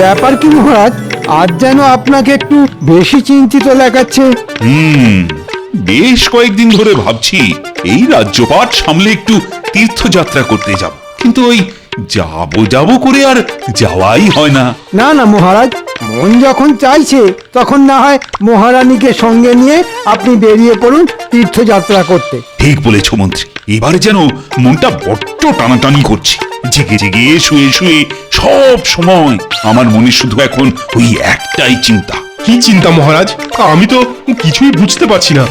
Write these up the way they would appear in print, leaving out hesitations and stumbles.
ব্যাপার কি মহারাজ, আজ যেন আপনাকে একটু বেশি চিন্তিত দেখাচ্ছে। বেশ কয়েকদিন ধরে ভাবছি এই রাজ্যপাট সামলে একটু তীর্থযাত্রা করতে যাব, কিন্তু ওই যাব করে আর যাওয়াই হয় না। না না মহারাজ, মন যখন চাইছে তখন না হয় মহারানীকে সঙ্গে নিয়ে আপনি বেরিয়ে পড়ুন তীর্থযাত্রা করতে। ঠিক বলেছ মন্ত্রী, এবারে যেন মনটা বড্ড টানাটানি করছে। জেগে জেগে শুয়ে শুয়ে সব সময় আমার মনে শুধু এখন ওই একটাই চিন্তা। কি চিন্তা মহারাজ? আমি তো কিছুই বুঝতে পারছি না।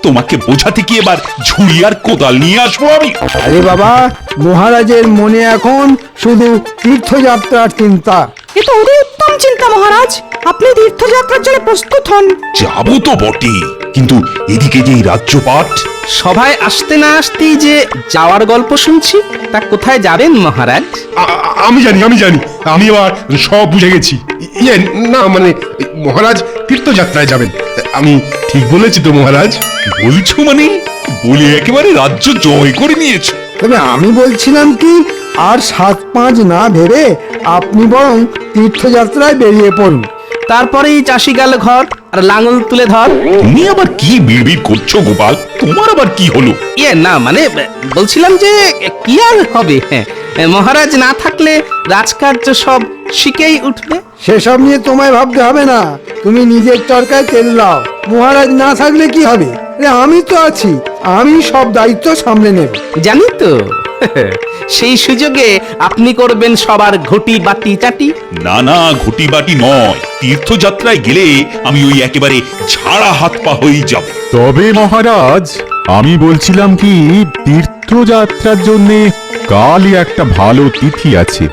তোমাকে বোঝাতে কি এবার ঝুড়ি আর কোদাল নিয়ে আসবো আমি? আরে বাবা, মহারাজের মনে এখন শুধু তীর্থযাত্রার চিন্তা। এ তো অতি উত্তম চিন্তা মহারাজ, আপনি তীর্থযাত্রার জন্য প্রস্তুত হন। যাবো তো বটে, কিন্তু এদিকে যে এই রাজ্যপাট। সভায় আসতে না আসতেই যে যাওয়ার গল্প শুনছি, তা কোথায় যাবেন মহারাজ? আমি জানি আমি এবার সব বুঝে গেছি। ইয়ে না মানে মহারাজ তীর্থযাত্রায় যাবেন। আমি ঠিক বলেছি তো মহারাজ? বলছো মানে বলে একেবারে রাজ্য জয় করে নিয়েছো? তবে আমি বলছিলাম কি, আর 7-5 না ভেবে আপনি বরং তীর্থযাত্রায় বেরিয়ে পড়ুন। তারপরেই চাষি গেল ঘর, আর লাঙল তুলে ধর। তুমি আবার কি বিড়বিড় করছো গোপাল? তোমার আবার কি হলো? ইয়ে না মানে বলছিলাম যে কি আর হবে, মহারাজ না থাকলে রাজকার্য সব শিখেই উঠবে। সেসব নিয়ে তোমায় ভাবতে হবে না, তুমি নিজের চরকায় তেল দাও। মহারাজ না থাকলে কি হবে? আমি তো আছি, আমি সব দায়িত্ব সামলে নেব। জানি তো। সেই সুযোগে আপনি করবেন সবার ঘটি বাটি চাটি। না ঘটি বাটি নয়, তীর্থযাত্রায় গেলে আমি ওই একেবারে ছাড়া হাত পা হয়ে যাব। তবে মহারাজ, আমি বলছিলাম কি, তীর্থযাত্রার জন্য কালই একটা ভালো তিথি আছে।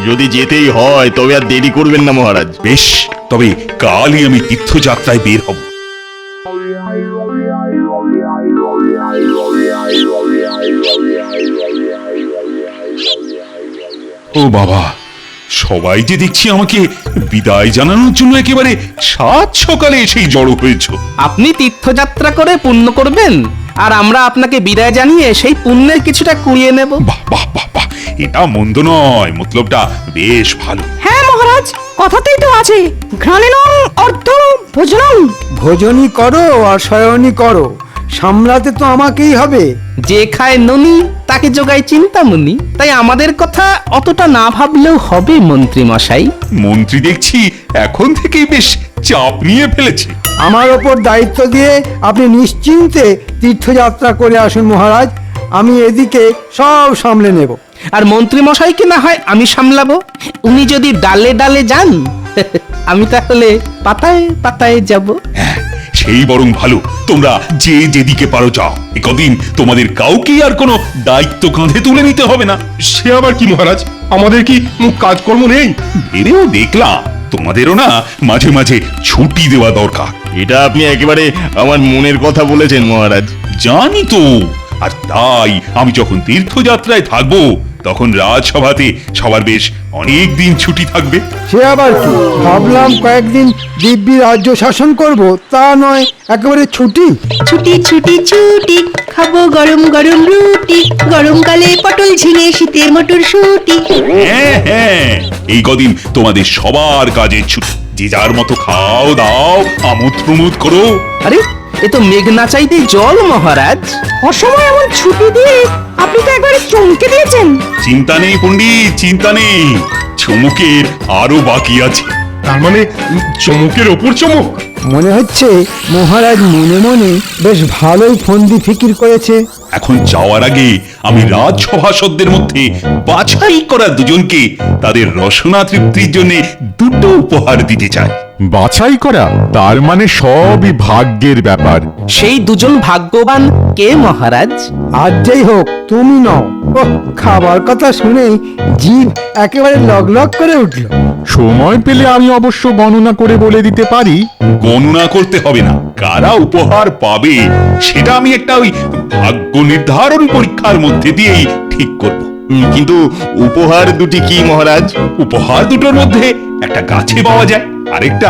যদি যেতেই হয় তবে আর দেরি করবেন না মহারাজ। বেশ, তবে কালই আমি তীর্থযাত্রায় বের হব। ও বাবা, সবাই যে দেখছি আমাকে বিদায় জানানোর জন্য একেবারে সাত সকালে এসেই জড়ো হয়েছ। আপনি তীর্থযাত্রা করে পুণ্য করবেন, আর আমরা আপনাকে বিদায় জানিয়ে সেই পুণ্যের কিছুটা কুড়িয়ে নেব। বাহ বাহ বাহ বাহ, এটা মন্দ নয়, মতলবটা বেশ ভালো। হ্যাঁ মহারাজ, কথাতেই তো আছে ঘ্রাণেনং অর্ধ ভোজনং। ভোজনই করো আর শয়নই করো, সামলাতে তো আমাকেই হবে। যে খায় ননি তাকে যোগায় চিন্তামণি। তাই আমাদের কথা অতটা না ভাবলেও হবে মন্ত্রী মশাই। মন্ত্রী দেখছি এখন থেকেই বেশ চাপ নিয়ে ফেলেছে। আমার ওপর দায়িত্ব দিয়ে আপনি নিশ্চিন্তে তীর্থযাত্রা করে আসুন মহারাজ, আমি এদিকে সব সামলে নেব। আর মন্ত্রী মশাইকে না হয় আমি সামলাবো। উনি যদি ডালে ডালে যান, আমি তাহলে পাতায় পাতায় যাব। হ্যাঁ, সেই বরং ভালো। তোমরা যে যেদিকে পারো যাও, একদিন তোমাদের কাউকেই আর কোনো দায়িত্ব কাঁধে তুলে নিতে হবে না। সে আবার কি মহারাজ? আমাদের কি কাজকর্ম নেই? ভেবেও দেখলাম তোমাদেরও না মাঝে মাঝে ছুটি দেওয়া দরকার। এটা আপনি একেবারে আমার মনের কথা বলেছেন মহারাজ। জানি তো, আর তাই আমি যখন তীর্থযাত্রায় থাকবো তখন রাজসভাতে সবার বেশ অনেক দিন ছুটি থাকবে। সে আবার কি, ভাবলাম কয়েকদিন দিব্যি রাজ্য শাসন করব, তা নয় একেবারে ছুটি। ছুটি ছুটি ছুটি, খাবো গরম গরম রুটি, গরমকালে পটল ঝিঙে, শীতে মটর শুটি। হ্যাঁ, এই কদিন তোমাদের সবার কাজের ছুটি। যে যার মতো খাও দাও, আমোদ প্রমোদ করো। আরে এ তো মেঘ না চাইতেই জল মহারাজ। অসময় এমন ছুটি দিয়ে আপনি তো একবারে চমকে দিয়েছেন। চিন্তা নেই পণ্ডিত, চিন্তা নেই, চমকের আরো বাকি আছে। তার মানে চমকের ওপর চমক। মনে হচ্ছে মহারাজ মনে মনে বেশ ভালোই ফন্দি ফিকির করেছে। এখন যাওয়ার আগে আমি রাজসভাসদদের মধ্যে বাছাই করা দুজনকে তাদের রসনা তৃপ্তির জন্য দুটো উপহার দিতে চাই। বাছাই করা, তার মানে সবই ভাগ্যের ব্যাপার। সেই দুজন ভাগ্যবান কে মহারাজ? আর যেই হোক তুমি নও। ওহ, খাবার কথা শুনেই জিভ একেবারে লগ করে উঠল। সময় পেলে আমি অবশ্য গণনা করে বলে দিতে পারি। গণনা করতে হবে না, কারা উপহার পাবে সেটা আমি একটা ওই ভাগ্য নির্ধারণ পরীক্ষার মধ্যে দিয়েই ঠিক করব। কিন্তু উপহার দুটি কি মহারাজ? উপহার দুটোর মধ্যে একটা গাছে পাওয়া যায়, আরেকটা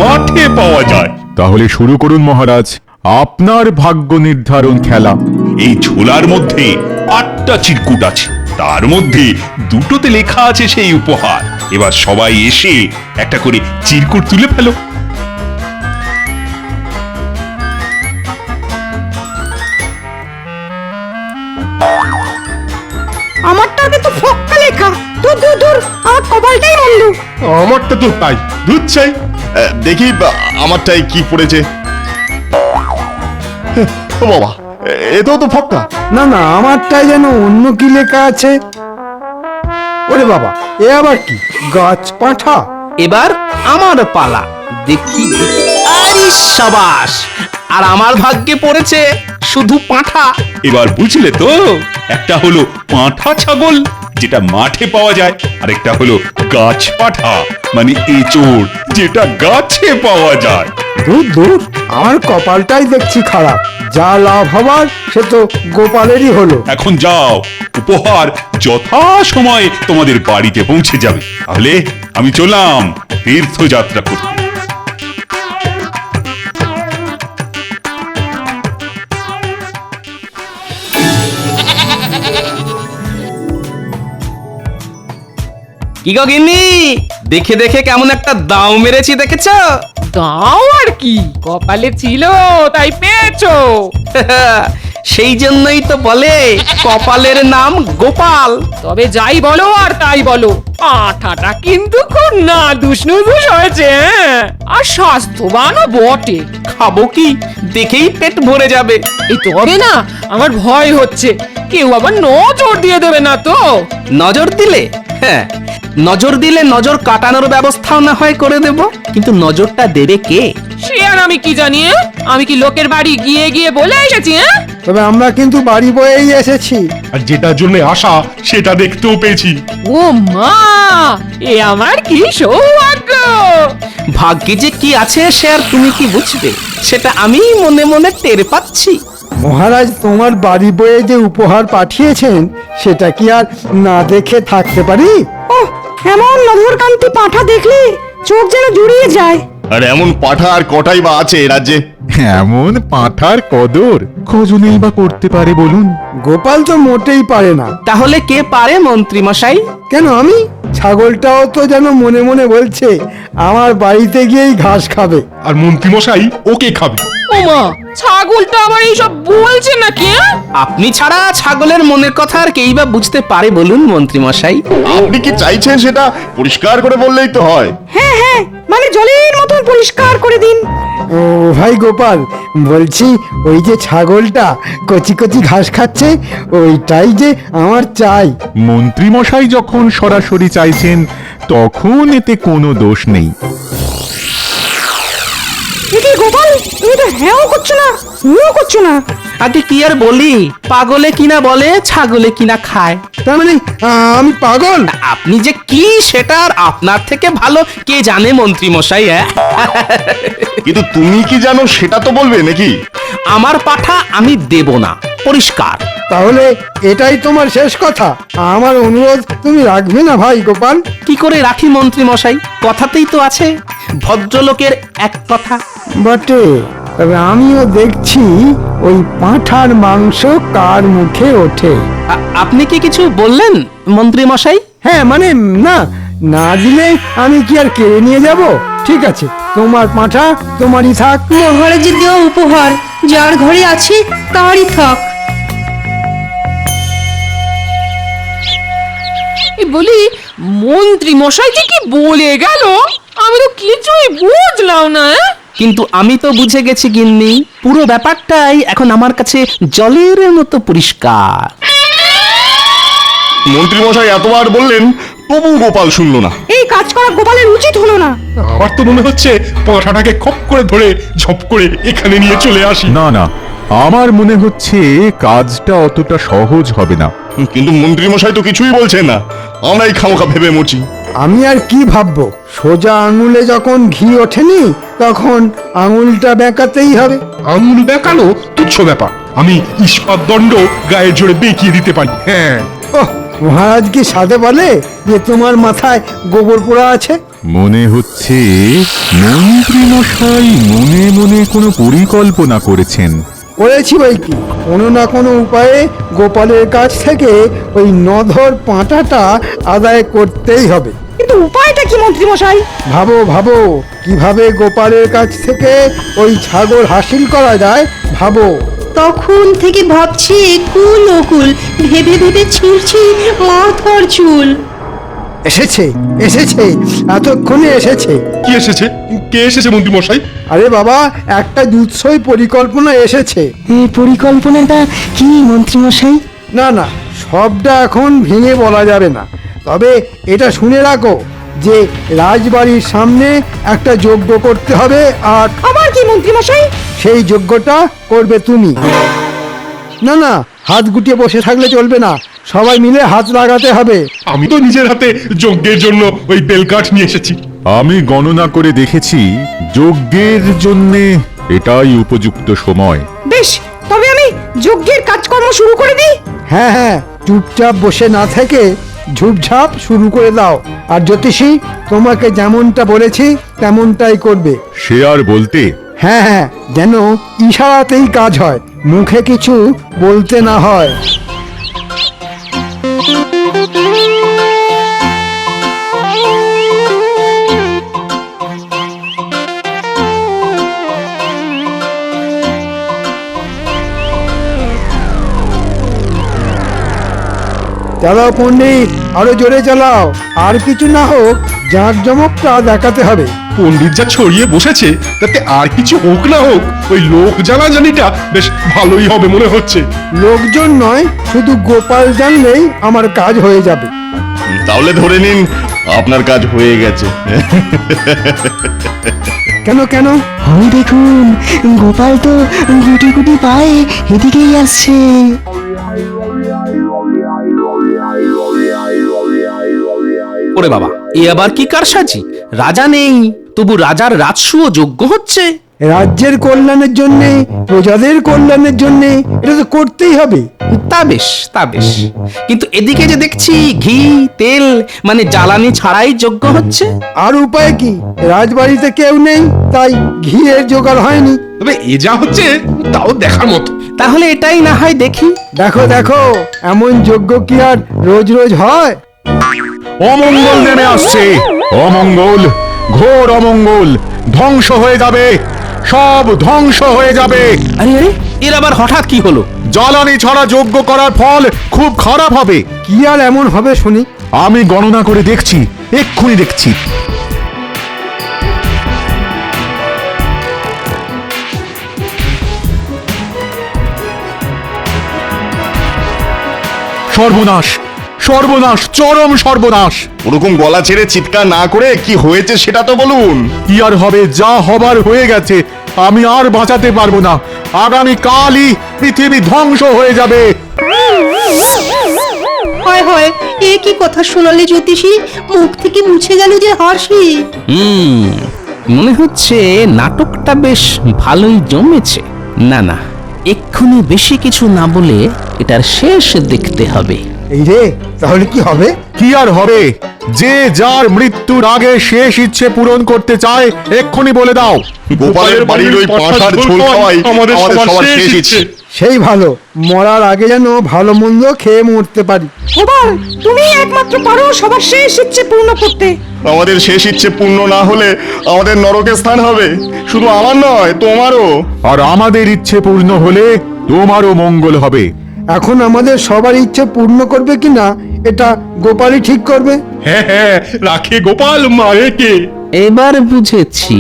মাঠে পাওয়া যায়। তাহলে শুরু করুন মহারাজ, আপনার ভাগ্য নির্ধারণ খেলা। এই ঝোলার মধ্যে 8টা চিরকুট আছে, তার মধ্যে দুটোতে লেখা আছে সেই উপহার, এবার সবাই এসে একটা করে চিরকুট তুলে ফেলো। আমারটাতে তো ফক্কা লেখা। দূর দূর দূর, আমার কপালটাই মন্দ। আমারটা তো তাই, দুধ চাই। দেখি আমারটাই কি পড়েছে। ও বাবা, এতেও তো ফক্কা। না না, আমারটাই যেন অন্য কি লেখা আছে। ওরে বাবা, এ আবার কি? গাছ পাঠা। এবার আমার পালা, দেখি দেখি। আরে সাবাস! আর আমার ভাগ্যে পড়েছে শুধু পাঁঠা। এবার বুঝলে তো, একটা হলো পাঁঠা ছাগল যেটা মাঠে পাওয়া যায়, আর একটা হলো গাছ পাঠা মানে এঁচোড় যেটা গাছে পাওয়া যায়। দূর দূর, আমার কপালটাই দেখছি খারাপ। যা লাভ হবার সে তো গোপালেরই হলো। এখন যাও, উপহার যথা সময়ে তোমাদের বাড়িতে পৌঁছে যাবে। তাহলে আমি চললাম তীর্থযাত্রা করতে। কি গো গিন্নি, দেখে দেখে কেমন একটা দাও মেরেছি দেখেছ? দাও আর কি, কপালে ছিল তাই পেয়েছো। সেই জন্যই তো বলে কপালের নাম গোপাল। তবে যাই বলো আর তাই বলো, পাঠাটা কিন্তু খুব নাদুস নুদুস হয়েছে, হ্যাঁ? আর স্বাস্থ্যবানও বটে। খাবো কি, দেখেই পেট ভরে যাবে। এই তবে না, আমার ভয় হচ্ছে কেউ আবার নজর দিয়ে দেবে না তো। নজর দিলে, হ্যাঁ, নজর দিলে নজর কাটানোর ব্যবস্থাও না হয় করে দেব, কিন্তু নজরটা দেবে কে? সে আর আমি কি জানি, হ্যাঁ? আমি কি লোকের বাড়ি গিয়ে গিয়ে বলে এসেছি, হ্যাঁ? তবে আমরা কিন্তু বাড়ি বয়েই এসেছি। আর যেটার জন্য আশা সেটা দেখতেও পেয়েছি। ও মা, এ আমার কি সৌভাগ্য! ভাগ্যে যে কি আছে সে আর তুমি কি বুঝবে, সেটা আমি মনে মনে টের পাচ্ছি। মহারাজ তোমার বাড়ি বয়ে যে উপহার পাঠিয়েছেন সেটা কি আর না দেখে থাকতে পারি? ও, এমন মধুরকান্তি পাঠা দেখলে চোখ যেন জুড়িয়ে যায়। আর এমন পাঠা আর কটাই বা আছে এ রাজ্যে? এমন পাঁঠার কদর কজনেই বা করতে পারে বলুন? গোপাল তো মোটেই পারে না। তাহলে কে পারে মন্ত্রী মশাই? কেন আমি? ছাগলটাও তো যেন মনে মনে বলছে আমার বাড়িতে গিয়েই ঘাস খাবে। আর মন্ত্রীমশাই ওকে খাবে। ও মা, ছাগলটা আবার এইসব বলছে নাকি, হ্যাঁ? আপনি ছাড়া ছাগলের মনের কথা আর কেই বা বুঝতে পারে বলুন মন্ত্রী মশাই? আপনি কি চাইছেন সেটা পরিষ্কার করে বললেই তো হয়। হ্যাঁ হ্যাঁ, মানে জলের মতন পরিষ্কার করে দিন। ও ভাই গোপাল, বলছি ওই যে ছাগলটা কচি কচি ঘাস খাচ্ছে ওইটাই যে আমার চাই। মন্ত্রী মশাই যখন সরাসরি চাইছেন তখন এতে কোনো দোষ নেই। একে গোপাল, তুমি তো হ্যাঁও করছো না হুঁও করছো না। আগে কি আর বলি, পাগলে কিনা বলে ছাগলে কিনা খায়। তার মানে আমি পাগল? আপনি যে কি সেটা আর আপনার থেকে ভালো কে জানে মন্ত্রী মশাই? কিন্তু তুমি কি জানো সেটা তো বলবে নাকি? আমার পাঠা আমি দেব না, পরিষ্কার। তাহলে এটাই তোমার শেষ কথা? আমার অনুরোধ তুমি রাখবে না ভাই গোপাল? কি করে রাখি মন্ত্রী মশাই, কথাতেই তো আছে ভদ্রলোকের এক কথা। বটে, তবে আমিও দেখছি ওই পাঁঠার মাংস কার মুখে ওঠে। আপনি কি কিছু বললেন মন্ত্রী মশাই? হ্যাঁ মানে না, না দিলে আমি কি আর কেড়ে নিয়ে যাব? ঠিক আছে, তোমার পাঁঠা তোমারই থাক। মহারাজের দেওয়া উপহার যার ঘরে আছে তারই থাক। বলি, মন্ত্রী মশাই যে কি বলে গেল আমি তো কিছুই বুঝলাম না। কিন্তু আমি তো বুঝে গেছি গিন্নি, পুরো ব্যাপারটাই এখন আমার কাছে জলের মতো পরিষ্কার। মন্ত্রীমশাই এতবার বললেন তবু গোপাল শুনলো না। এই কাজ করা গোপালের উচিত হলো না। আমার তো মনে হচ্ছে পাঁঠাটাকে খপ করে ধরে ঝপ করে এখানে নিয়ে চলে আসি। না না, আমার মনে হচ্ছে কাজটা অতটা সহজ হবে না। কিন্তু মন্ত্রীমশাই তো কিছুই বলছেন না, আমরাই খামোখা ভেবে মরছি। আমি আর কি ভাববো? সোজা আঙুলে যখন ঘি ওঠেনি তখন আঙুলটা বেঁকাতেই হবে। আঙুল বেঁকানো তুচ্ছ ব্যাপার, আমি ইস্পাত দণ্ড গায়ের জোরে বেঁকিয়ে দিতে পারি। হ্যাঁ, ওহ, মহারাজ কি সাধে বলে যে তোমার মাথায় গোবর পোড়া আছে? মনে হচ্ছে মন্ত্রী মশাই মনে মনে কোনো পরিকল্পনা করেছেন। করেছি বই কি, কোনো না কোনো উপায়ে গোপালের কাছ থেকে ওই নধর পাঁঠাটা আদায় করতেই হবে। কিন্তু উপায়টা কি মন্ত্রী মশাই? ভাবো ভাবো কিভাবে গোপালের কাছ থেকে ওই ছাগল হাসিল করা যায়, ভাবো। তখন থেকে ভাবছি একুল ওকুল, ভেবে ভেবে ছিঁড়ছি মাথার চুল। এসেছে এসেছে, এতক্ষণে এসেছে। কি এসেছে? কে এসেছে মন্ত্রী মশাই? আরে বাবা, একটা জুৎসই পরিকল্পনা এসেছে। এই পরিকল্পনাটা কি মন্ত্রী মশাই? না না, সবটা এখন ভেঙে বলা যাবে না, তবে এটা শুনে রাখো যে রাজবাড়ির সামনে একটা যজ্ঞ করতে হবে, আর আবার কি মন্ত্রী মশাই? সেই যজ্ঞটা করবে তুমি। না না, হাত গুটিয়ে বসে থাকলে চলবে না, সবাই মিলে হাত লাগাতে হবে। আমি তো নিজের হাতে যজ্ঞের জন্য ওই বেলকাঠ নিয়ে এসেছি। আমি গণনা করে দেখেছি যজ্ঞের জন্যে এটাই উপযুক্ত সময়। বেশ, তবে আমি যজ্ঞের কাজকর্ম শুরু করে দিই। হ্যাঁ হ্যাঁ, চুপচাপ বসে না থেকে ঝুপঝাপ শুরু করে দাও। আর জ্যোতিষী, তোমাকে যেমনটা বলেছি তেমনটাই করবে। সে আর বলতে। হ্যাঁ হ্যাঁ, যেন ইশারাতেই কাজ হয়, মুখে কিছু বলতে না হয়। চালাও পণ্ডিত, আরো জোরে চালাও। আর কিছু না হোক, জাঁকজমকটা দেখাতে হবে। পণ্ডিত যা ছড়িয়ে বসেছে তাতে আর কিছু হোক না হোক, ওই লোক জানাজানিটা বেশ ভালোই হবে মনে হচ্ছে। লোকজন নয়, শুধু গোপাল জানলেই আমার কাজ হয়ে যাবে। তাহলে ধরে নিন আপনার কাজ হয়ে গেছে। কেন কেন? ওই দেখুন, গোপাল তো গুটি গুটি পায়ে এদিকেই আসছে। ওরে বাবা, এ আবার কি কারসাজি? রাজা নেই, তবু রাজার রাজসূয় যজ্ঞ হচ্ছে। রাজ্যের কল্যাণের জন্য, প্রজাদের কল্যাণের জন্য এটা তো করতেই হবে। তা বেশ, তা বেশ, কিন্তু এদিকে যে দেখছি ঘি তেল মানে জ্বালানি ছাড়াই যজ্ঞ হচ্ছে। আর উপায় কি? রাজবাড়িতে কেউ নেই, তাই ঘিয়ের জোগাড় হয়নি। তবে এ যা হচ্ছে তাও দেখার মতো। তাহলে এটাই না হয় দেখি। দেখো দেখো, এমন যজ্ঞ কি আর রোজ রোজ হয়? অমঙ্গল নেমে আসছে, অমঙ্গল, ঘোর অমঙ্গল। ধ্বংস হয়ে যাবে, সব ধ্বংস হয়ে যাবে। আরে আরে, এর আবার হঠাৎ কি হলো? জ্বালানি ছাড়া যজ্ঞ করার ফল খুব খারাপ হবে। কি আর এমন হবে শুনি? আমি গণনা করে দেখছি, এক্ষুনি দেখছি। সর্বনাশ, সর্বনাশ, চরম সর্বনাশ। ওরকম গলা ছেড়ে চিৎকার না করে কি হয়েছে সেটা তো বলুন। কি আর হবে, যা হবার হয়ে গেছে, আমি আর বাঁচাতে পারবো না। আগামী কালই পৃথিবী ধ্বংস হয়ে যাবে। হয় হয়, এ কি কথা শোনালে জ্যোতিষী? মুখ থেকে মুছে গেল যে হাসি। মনে হচ্ছে নাটকটা বেশ ভালোই জমেছে। না না, এক্ষুনি বেশি কিছু না বলে এটার শেষ দেখতে হবে। এই রে, তাহলে কি হবে? কি আর হবে? যে যার মৃত্যুর আগে শেষ ইচ্ছে পূরণ করতে চায় এক্ষুনি বলে দাও। গোপালের বাড়ির ওই পাঁঠার ঝোল খাওয়াই আমাদের সবার শেষ ইচ্ছে। সেই ভালো, মরার আগে যেন ভালো মন্দ খেয়ে মরতে পারি। গোপাল, তুমি একমাত্র পারো সবার শেষ ইচ্ছে পূর্ণ করতে। আমাদের শেষ ইচ্ছে পূর্ণ না হলে আমাদের নরকে স্থান হবে, শুধু আমার নয় তোমারও। আর আমাদের ইচ্ছে পূর্ণ হলে তোমারও মঙ্গল হবে। এখন আমাদের সবার ইচ্ছে পূর্ণ করবে কিনা এটা গোপালই ঠিক করবে। হ্যাঁ হ্যাঁ, রাখে গোপাল, মারে কে? এবার বুঝেছি,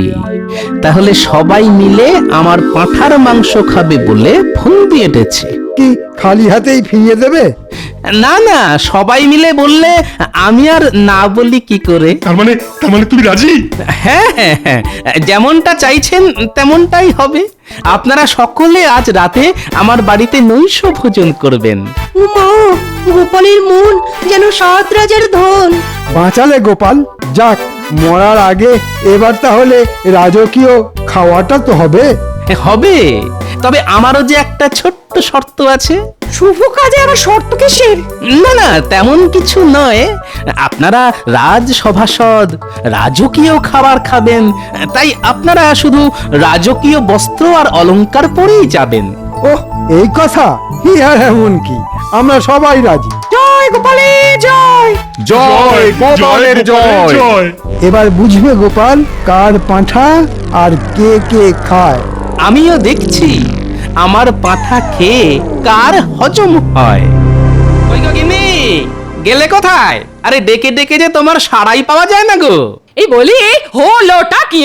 তাহলে সবাই মিলে আমার পাঁঠার মাংস খাবে বলে ফন্দি এঁটেছে। কি খালি হাতেই ফিরিয়ে দেবে? না না, সবাই মিলে বললে আমি আর না বলি কি করে? তার মানে তুমি রাজি? হ্যাঁ হ্যাঁ হ্যাঁ, যেমনটা চাইছেন তেমনটাই হবে। আপনারা সকলে আজ রাতে আমার বাড়িতে নৈশ ভোজন করবেন। মা, গোপালের মন যেন 7 রাজার ধন। বাঁচালে গোপাল, যাক, মরার আগে এবার তাহলে রাজকীয় খাওয়াটা তো হবে। হবে, তবে আমারও যে একটা ছোট্ট শর্ত আছে। শুভ কাজে আবার শর্ত কিসের? না না, তেমন কিছু নয়। আপনারা রাজসভাসদ, রাজকীয় খাবার খাবেন, তাই আপনারা শুধু রাজকীয় বস্ত্র আর অলংকার পরেই যাবেন। ওহ, এই কথা কি আর এমন কি, আমরা সবাই রাজি। জয় গোপালে জয়। জয় গোপালের জয়। এবার বুঝবে গোপাল কার পাঁঠা আর কে কে খায়। আমিও দেখছি আমার পাঁঠা খেয়ে কার হজম হয়। ওই গো গিন্নি, গেলে কোথায়? আরে ডেকে ডেকে যে তোমার সাড়াই পাওয়া যায় না গো। এই বলি হলোটা কি?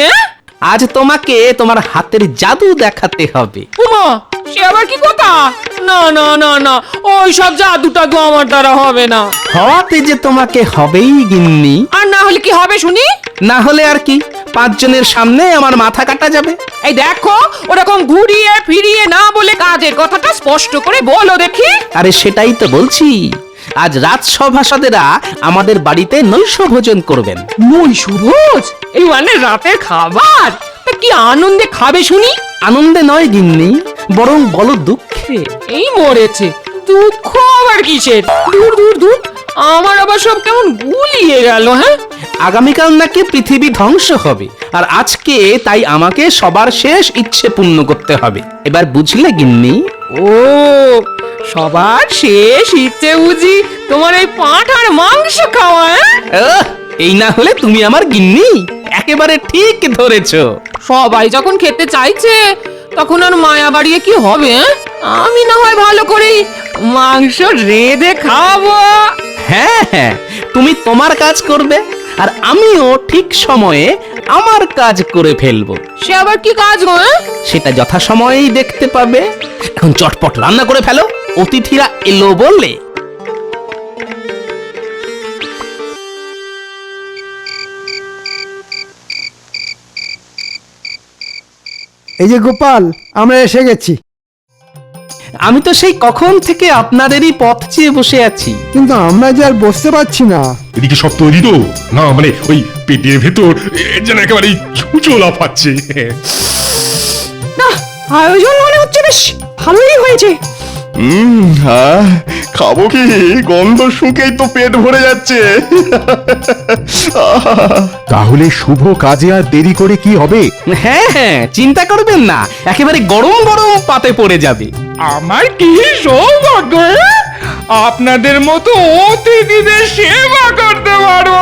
আজ তোমাকে তোমার হাতের জাদু দেখাতে হবে। উমা, সে আবার কি কথা? না না না না, ওই সব জাদুটা তো আমার দ্বারা হবে না। হওয়াতে যে তোমাকে হবেই গিন্নি। আর না হলে কি হবে শুনি? না হলে আর কি, 5 জনের সামনে আমার মাথা কাটা যাবে। এই দেখো, ওরকম ঘুরিয়ে ফিরিয়ে না বলে কাজের কথাটা স্পষ্ট করে বলো দেখি। আরে সেটাই তো বলছি, আজ রাজসভাসদেরা আমাদের বাড়িতে নৈশ ভোজন করবেন। নৈশভোজ? এই মানে রাতের খাবার? তা কি আনন্দে খাবে শুনি? আনন্দে নয় গিন্নি, বরং বলো দুঃখে। এই মরেছে, দুঃখ আবার কিসের? দূর দূর দূর, আমার আবার সব কেমন গুলিয়ে গেল। হ্যাঁ, আগামীকাল নাকি পৃথিবী ধ্বংস হবে, আর আজকে তাই আমাকে সবার শেষ ইচ্ছে পূর্ণ করতে হবে। এবার বুঝলে গিন্নি? ও সবার শেষ ইচ্ছে বুঝি তোমার এই পাঁঠার মাংস খাওয়া? আহ, এই না হলে তুমি আমার গিন্নি? একেবারে ঠিক ধরেছো। সবাই যখন খেতে চাইছে তখন আর মায়া বাড়িয়ে কি হবে? আমি না হয় ভালো করেই মাংস রেঁধে খাবো। হ্যাঁ হ্যাঁ, তুমি তোমার কাজ করবে, আর আমিও ঠিক সময়ে আমার কাজ করে ফেলবো। সে আবার কি কাজ গো? সেটা যথাসময়েই দেখতে পাবে। এখন চটপট রান্না করে ফেলো, অতিথিরা এলো বললে। এই যে গোপাল, আমরা এসে গেছি। আমি তো সেই কখন থেকে আপনাদেরই পথ চেয়ে বসে আছি। কিন্তু আমরা যে আর বসতে পারছি না। এদিকে সব তৈরি তো? না মানে ওই পেটের ভেতর যেন একেবারে ছুঁচো লাফাচ্ছে। না, আয়োজন মনে হচ্ছে বেশ ভালোই হয়েছে। হ্যাঁ, খাবো কি? গন্ধ শুকেই তো পেট ভরে যাচ্ছে। তাহলে শুভ কাজে আর দেরি করে কি হবে? হ্যাঁ হ্যাঁ, চিন্তা করবেন না, একেবারে গরম গরম পাতে পড়ে যাবে। আমার কি সৌভাগ্য, আপনাদের মতো অতিথিদের সেবা করতে পারবো।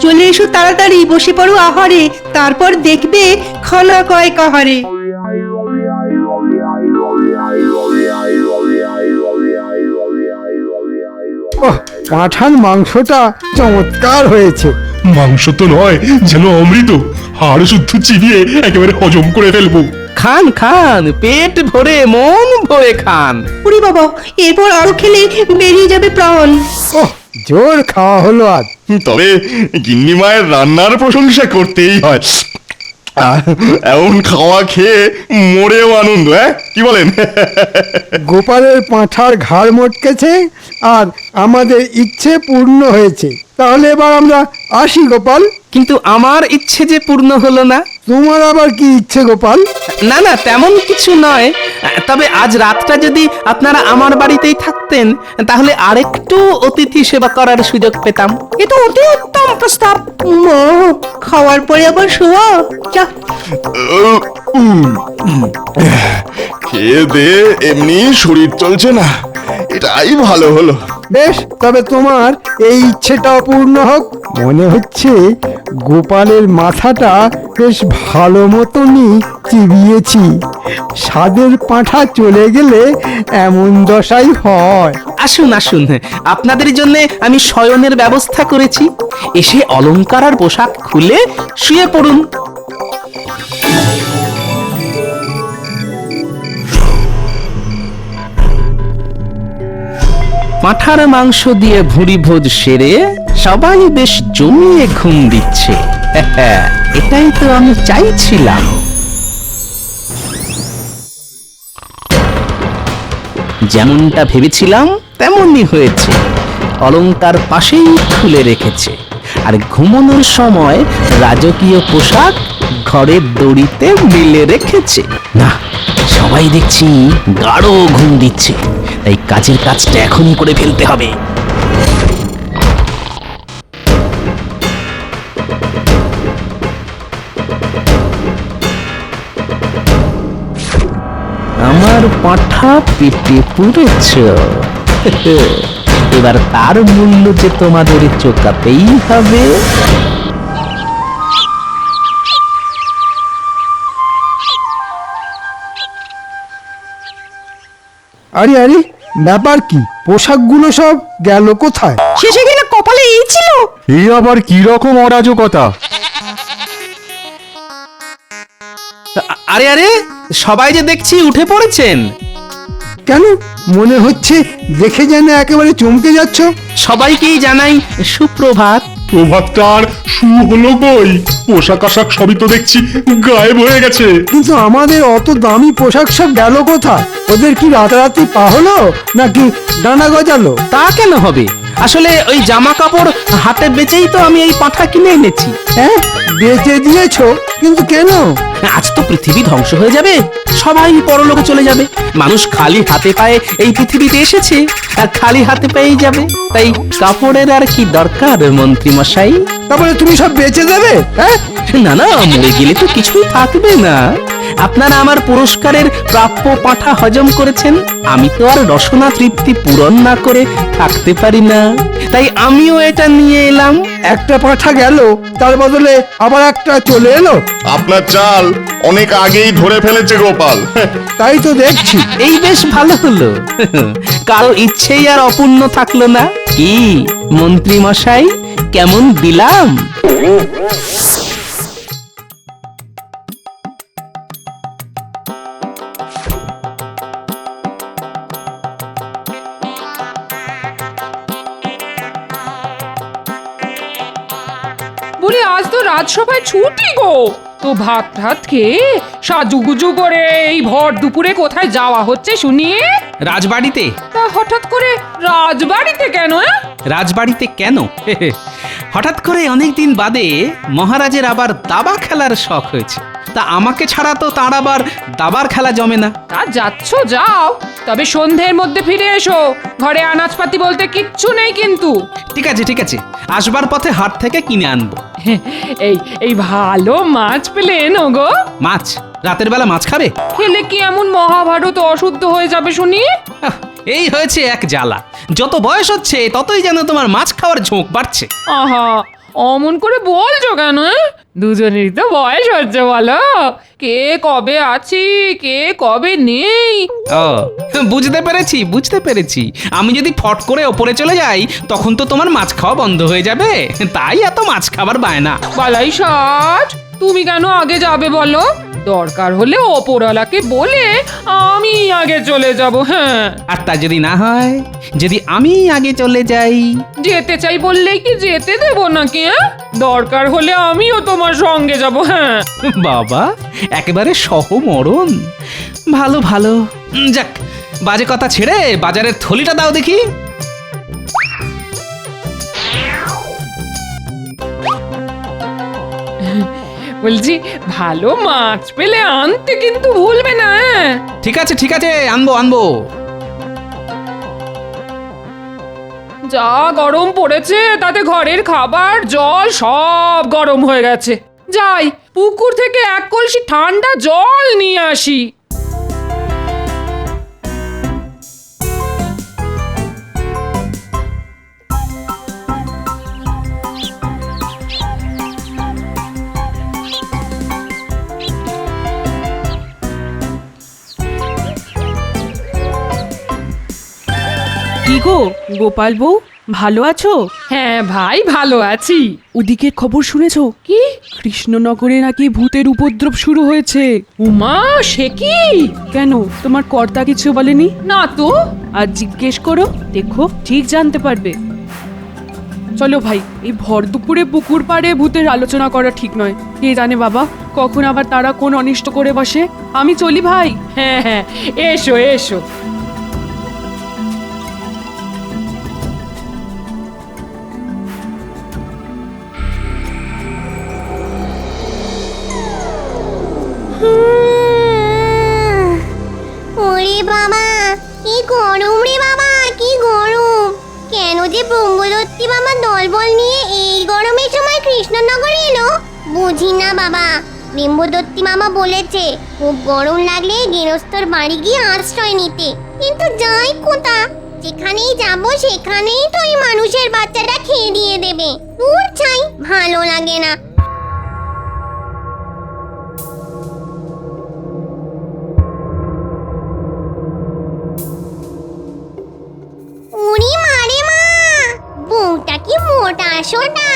চলে এসো তাড়াতাড়ি, বসে পড়ো আহারে, তারপর দেখবে খানা কয় কাহারে। ওহ, পাঁঠার মাংসটা চমৎকার হয়েছে। মাংস তো নয়, যেন অমৃত। হাড় শুদ্ধ চিবিয়ে একেবারে হজম করে ফেলবো। খান খান, পেট ভরে মন ভরে খান। উরি বাবা, এরপর আরো খেলে বেরিয়ে যাবে প্রাণ। ওহ, জোর খাওয়া হলো আজ। তবে গিন্নি মায়ের রান্নার প্রশংসা করতেই হয়। এমন খাওয়া খেয়ে মরেও আনন্দ, হ্যাঁ কি বলেন? গোপালের পাঁঠার ঘাড় মটকেছে আর আমাদের ইচ্ছে পূর্ণ হয়েছে। তাহলে এবার আমরা আসি গোপাল। কিন্তু আমার ইচ্ছে যে পূর্ণ হলো না। তোমার আবার কি ইচ্ছে গোপাল? না না, তেমন কিছু নয়, তবে আজ রাতটা যদি আপনারা আমার বাড়িতেই থাকতেন তাহলে আরেকটু অতিথি সেবা করার সুযোগ পেতাম। এ তো অতি উত্তম প্রস্তাব। মা, খাওয়ার পরে আবার শোয়া যা। খেয়ে দে এমনি শরীর চলছে না, এটাই ভালো হলো। বেশ, তবে তোমার এই ইচ্ছেটাও পূর্ণ হোক। মনে হচ্ছে গোপালের মাথাটা বেশ ভালো মতনই চিবিয়েছি। স্বাদের পাঁঠা চলে গেলে এমন দশাই হয়। আসুন আসুন, আপনাদের জন্য আমি শয়নের ব্যবস্থা করেছি। এসে অলংকার আর পোশাক খুলে শুয়ে পড়ুন। পাঁঠার মাংস দিয়ে ভুঁড়ি ভোজ সেরে সবাই বেশ জমিয়ে ঘুম দিচ্ছে। এটাই তো আমি চাইছিলাম। যেমনটা ভেবেছিলাম তেমনই হয়েছে। অলংকার পাশেই খুলে রেখেছে, আর ঘুমানোর সময় রাজকীয় পোশাক ঘরের দড়িতে মেলে রেখেছে। না, সবাই দেখছি গাঢ় ঘুম দিচ্ছে, তাই কাজের কাজটা এখনই করে ফেলতে হবে। আমার পাঁঠা পেটে পুড়েছ। এবার তার মূল্য যে তোমাদের চোকাতেই হবে। আরে আরে, ব্যাপার কি? পোশাকগুলো সব গেল কোথায়? শেষে কিনা কপালে এই ছিল। এই আবার কি রকম অরাজকতা? আরে আরে, সবাই যে দেখছি উঠে পড়েছেন। কেন, মনে হচ্ছে দেখে যেন একেবারে চমকে যাচ্ছ। সবাইকেই জানাই সুপ্রভাত। প্রভাতটার শু হলো কই? পোশাক আশাক সবই তো দেখছি গায়েব হয়ে গেছে। কিন্তু আমাদের অত দামি পোশাক সব গেল কোথায়? ওদের কি রাতারাতি পা হলো নাকি ডানা গজালো? তা কেন হবে? আসলে ওই জামা কাপড় হাতে বেচেই তো আমি এই পাঁঠা কিনে এনেছি। হ্যাঁ, বেচে দিয়েছো? কিন্তু কেন? আজ তো পৃথিবী ধ্বংস হয়ে যাবে, সবাই পরলোকে চলে যাবে। মানুষ খালি হাতে পায়ে এই পৃথিবীতে এসেছে আর খালি হাতে পেয়েই যাবে। তাই কাপড়ের আর কি দরকার মন্ত্রী মশাই? তারপরে তুমি সব বেচে দেবে? হ্যাঁ, না না, মরে গেলে তো কিছুই থাকবে না। আপনারা আমার পুরস্কারের প্রাপ্য পাঁঠা হজম করেছেন, আমি তো আর রসনা তৃপ্তি পূরণ না করে থাকতে পারি না। তাই আমিও এটা নিয়ে এলাম। একটা পাঁঠা গেল, তার বদলে আবার একটা চলে এলো। আপনার চাল অনেক আগেই ধরে ফেলেছে গোপাল। তাই তো দেখছি। এই বেশ ভালো হলো, কারো ইচ্ছেই আর অপূর্ণ থাকলো না। কি মন্ত্রী মশাই, কেমন দিলাম? বলি আজ তো রাজসভায় ছুটি গো, তো ভাত ভাত খেয়ে সাজুগুজু করে এই ভর দুপুরে কোথায় যাওয়া হচ্ছে শুনি? রাজবাড়িতে। তা হঠাৎ করে রাজবাড়িতে কেন? রাজবাড়িতে কেন? হঠাৎ করে অনেকদিন বাদে মহারাজের আবার দাবা খেলার শখ হয়েছে। তা আমাকে ছাড়া তো তার আবার দাবার খেলা জমে না। তা যাচ্ছ যাও, তবে সন্ধ্যের মধ্যে ফিরে এসো। ঘরে আনাজপাতি বলতে কিচ্ছু নেই কিন্তু। ঠিক আছে ঠিক আছে, আসবার পথে হাট থেকে কিনে আনবো। এই এই ভালো মাছ পেলে এনো গো। মাছ? রাতের বেলা মাছ খাবে? খেলে কি এমন মহাভারত অশুদ্ধ হয়ে যাবে শুনি? আহ, এই হয়েছে এক জ্বালা। যত বয়স হচ্ছে ততই যেন তোমার মাছ খাওয়ার ঝোঁক বাড়ছে। আহা, অমন করে বলছো কেন? দুজনেরই তো বয়স হচ্ছে, বলো। কে কবে আছি, কে কবে নেই। ও, বুঝতে পেরেছি বুঝতে পেরেছি। আমি যদি ফট করে ওপরে চলে যাই তখন তো তোমার মাছ খাওয়া বন্ধ হয়ে যাবে, তাই এত মাছ খাবার বায়না। বালাই ষাট, তুমি কেন আগে যাবে বলো? দরকার হলে ওপরওয়ালাকে বলে আমি আগে চলে যাব। হ্যাঁ, আর তা যদি না হয়, যদি আমি আগে চলে যাই? যেতে চাই বললেই কি যেতে দেবো নাকি? দরকার হলে আমিও তোমার সঙ্গে যাব। হ্যাঁ, বাবা, একেবারে সহমরণ। ভালো ভালো। যাক, বাজে কথা ছেড়ে বাজারের থলিটা দাও দেখি। বলছি ভালো মাছ পেলে আনতে কিন্তু ভুলবে না। ঠিক আছে ঠিক আছে, আনবো আনবো। যা গরম পড়েছে, তাতে ঘরের খাবার জল সব গরম হয়ে গেছে। যাই পুকুর থেকে এক কলসি ঠান্ডা জল নিয়ে আসি। কি গো গোপাল বউ, ভালো আছো? হ্যাঁ ভাই, ভালো আছি। ওদিকের খবর শুনেছো? কি? কৃষ্ণনগরে নাকি ভূতের উপদ্রব শুরু হয়েছে। উমা, সে কি? কেন, তোমার কর্তা কিছু বলেনি? না তো। আর জিজ্ঞেস করো, দেখো ঠিক জানতে পারবে। চলো ভাই, এই ভর দুপুরে পুকুর পাড়ে ভূতের আলোচনা করা ঠিক নয়। কে জানে বাবা, কখন আবার তারা কোন অনিষ্ট করে বসে। আমি চলি ভাই। হ্যাঁ হ্যাঁ, এসো এসো। ওরে বাবা, কি গরম রে বাবা, কি গরম! কেন যে ব্রহ্মদত্তি বাবা দলবল নিয়ে এই গরমের সময় কৃষ্ণনগরে এলো বুঝি না বাবা। বিম্বদত্তি মামা বলেছে খুব গরম লাগলে গৃহস্থর বাড়ি গিয়ে আশ্রয় নিতে, কিন্তু যাই কোথা, যেখানেই যাব সেখানেই তো এই মানুষের বাচ্চাটা খেয়ে দিয়ে দেবে। দূর চাই, ভালো লাগে না। উড়ি মারে মা, বউটা কি মোটা সোটা,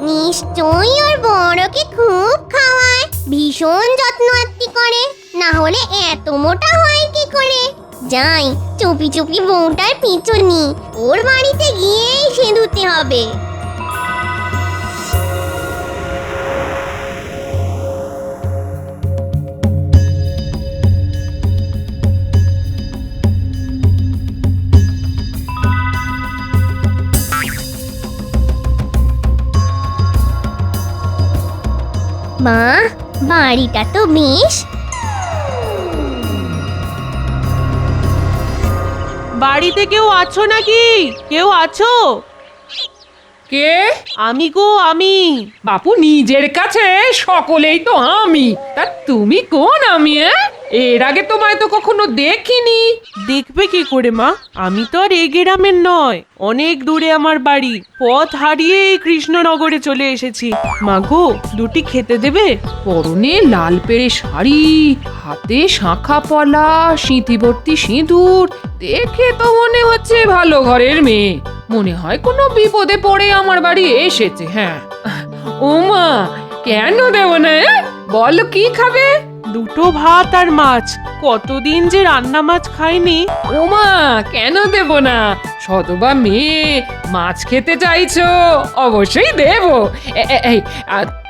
নিশ্চয়ই ওর বড়কে খুব খাওয়ায়, ভীষণ যত্ন আত্তি করে, না হলে এত মোটা হয় কি করে। যাই, চুপি চুপি বউটার পিছু নি, ওর বাড়িতে গিয়েই সিঁদুরতে হবে। মা, বাড়িটা তো বেশ। বাড়িতে কেউ আছো নাকি? কেউ আছো? কে? আমি গো, আমি। বাপু নিজের কাছে সকলেই তো আমি, তা তুমি কোন আমি? এর আগে তোমায় তো কখনো দেখিনি। দেখবে কি করে মা? আমি তো আর এই গ্রামের নয়, অনেক দূরে আমার বাড়ি। পথ হারিয়ে এই কৃষ্ণনগরে চলে এসেছি। মা গো, দুটি খেতে দেবে? পরনে লাল পেড়ে শাড়ি, হাতে শাঁখা পলা, সিঁথিভর্তি সিঁদুর, দেখে তো মনে হচ্ছে ভালো ঘরের মেয়ে। মনে হয় কোনো বিপদে পড়ে আমার বাড়ি এসেছে। হ্যাঁ, ওমা, কেন দেব না? বলো কি খাবে? দুটো ভাত আর মাছ। কতদিন যে রান্না মাছ খাইনি। ওমা, কেন দেব না? সতবা মেয়ে, মাছ খেতে চাইছো, অবশ্যই দেব। এই,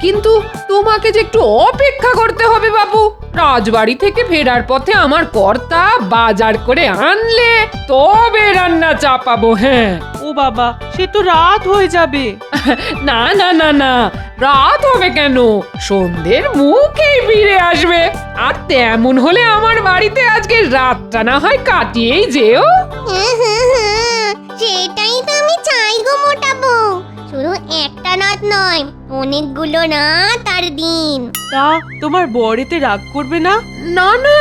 কিন্তু তোমাকে যে একটু অপেক্ষা করতে হবে বাবু। রাজবাড়ি থেকে ফেরার পথে আমার কর্তা বাজার করে আনলে তবে রান্না চাপাবো। হ্যাঁ। ও বাবা, সে তো রাত হয়ে যাবে। না না না না, রাত হবে কেন? সন্ধ্যের মুখেই ফিরে আসবে। আর তেমন হলে আমার বাড়িতে আজকে রাতটা না হয় কাটিয়েই যেও। সেটাই তো আমি চাই গো মোটা বউ। শুধু একটা রাত নয়, অনেকগুলো রাত আর দিন। তা তোমার বরেতে রাগ করবে না? না না,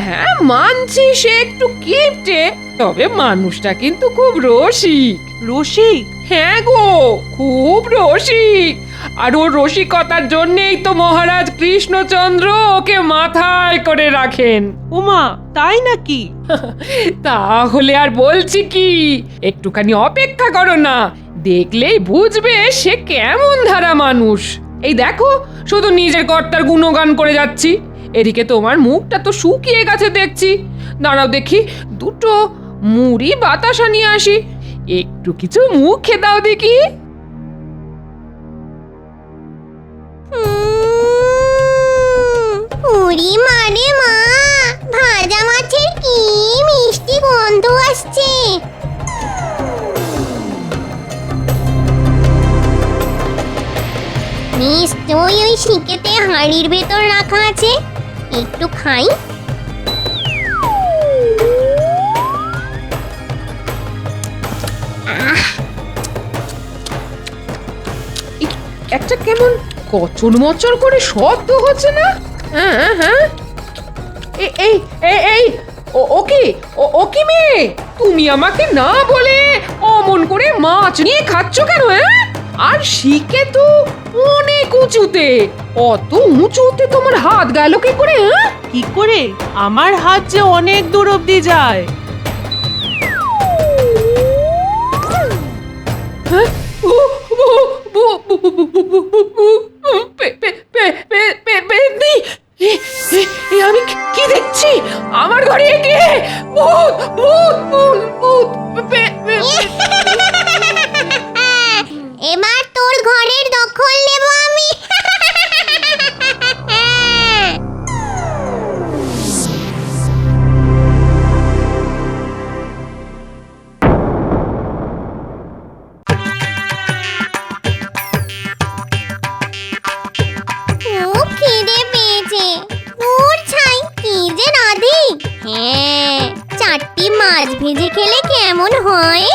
হ্যাঁ মানছি সে একটু কিপটে, তবে মানুষটা কিন্তু খুব রসিক। রসিক? হ্যাঁ গো, খুব রসিক। আর ওর রসিকতার জন্যেই তো মহারাজ কৃষ্ণচন্দ্র ওকে মাথায় করে রাখেন। ওমা, তাই নাকি? তাহলে আর বলছি কি, একটুখানি অপেক্ষা করো না, দেখলেই বুঝবে সে কেমন ধারা মানুষ। এই দেখো, শুধু নিজের কর্তার গুণগান করে যাচ্ছি, এদিকে তোমার মুখটা তো শুকিয়ে গেছে দেখছি। দাঁড়াও দেখি, দুটো মুড়ি বাতাসা নিয়ে আসি, একটু কিছু মুখে দাও দেখি। উড়ি মানে মা, ভাজা মাছের কি মিষ্টি গন্ধ আসছে। নিশ্চয়ই ওই শিকেতে হাঁড়ির ভেতর রাখা আছে, একটু খাই। একটা কেমন কচর মচর করে শব্দ হচ্ছে না? হ্যাঁ হ্যাঁ, এই এই এই, ও কি মেয়ে, তুমি আমাকে না বলে অমন করে মাছ নিয়ে খাচ্ছ কেন? আর শিকে তো অনেক উঁচুতে, অত উঁচুতে তোমার হাত গেল কি করে? কি করে? আমার হাত যে অনেক দূর অব্দি যায়। আমি কি দেখছি? আমার ঘরে কে? ভূত ভূত ভূত ভূত! এবার তোর ঘরের দখল নেব আমি। খুব খিদে পেয়েছে। দূর ছাই, কি যে রাধি। হ্যাঁ, 4টি মাছ ভেজে খেলে কেমন হয়?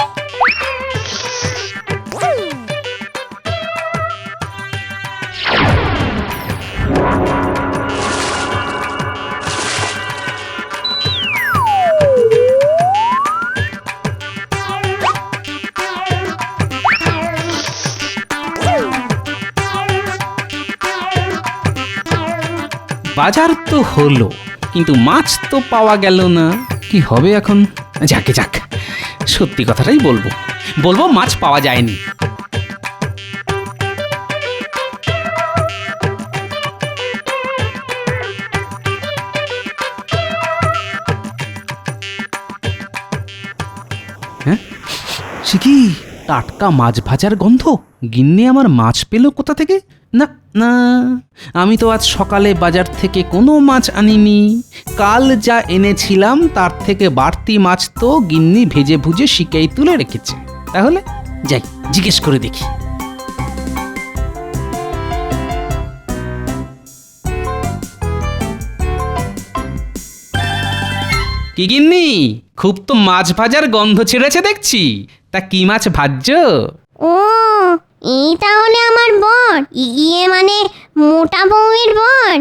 বাজার তো হলো, কিন্তু মাছ তো পাওয়া গেল না। কি হবে এখন? যাকে যাক, সত্যি কথাটাই বলবো, মাছ পাওয়া যায়নি। হ্যাঁ, সে কি টাটকা মাছ ভাজার গন্ধ? গিন্নি আমার মাছ পেল কোথা থেকে? না না, আমি তো আজ সকালে বাজার থেকে কোনো মাছ আনিনি। কাল যা এনেছিলাম তার থেকে বাড়তি মাছ তো গিন্নি ভেজে ভুজে শিকেই তুলে রেখেছে। তাহলে যাই, জিজ্ঞেস করে দেখি। কি গিন্নি, খুব তো মাছ ভাজার গন্ধ ছেড়েছে দেখছি। তা কি মাছ ভাজছো? ও, এই তাহলে আমার বর, ইয়ে মানে মোটা বউয়ের বর।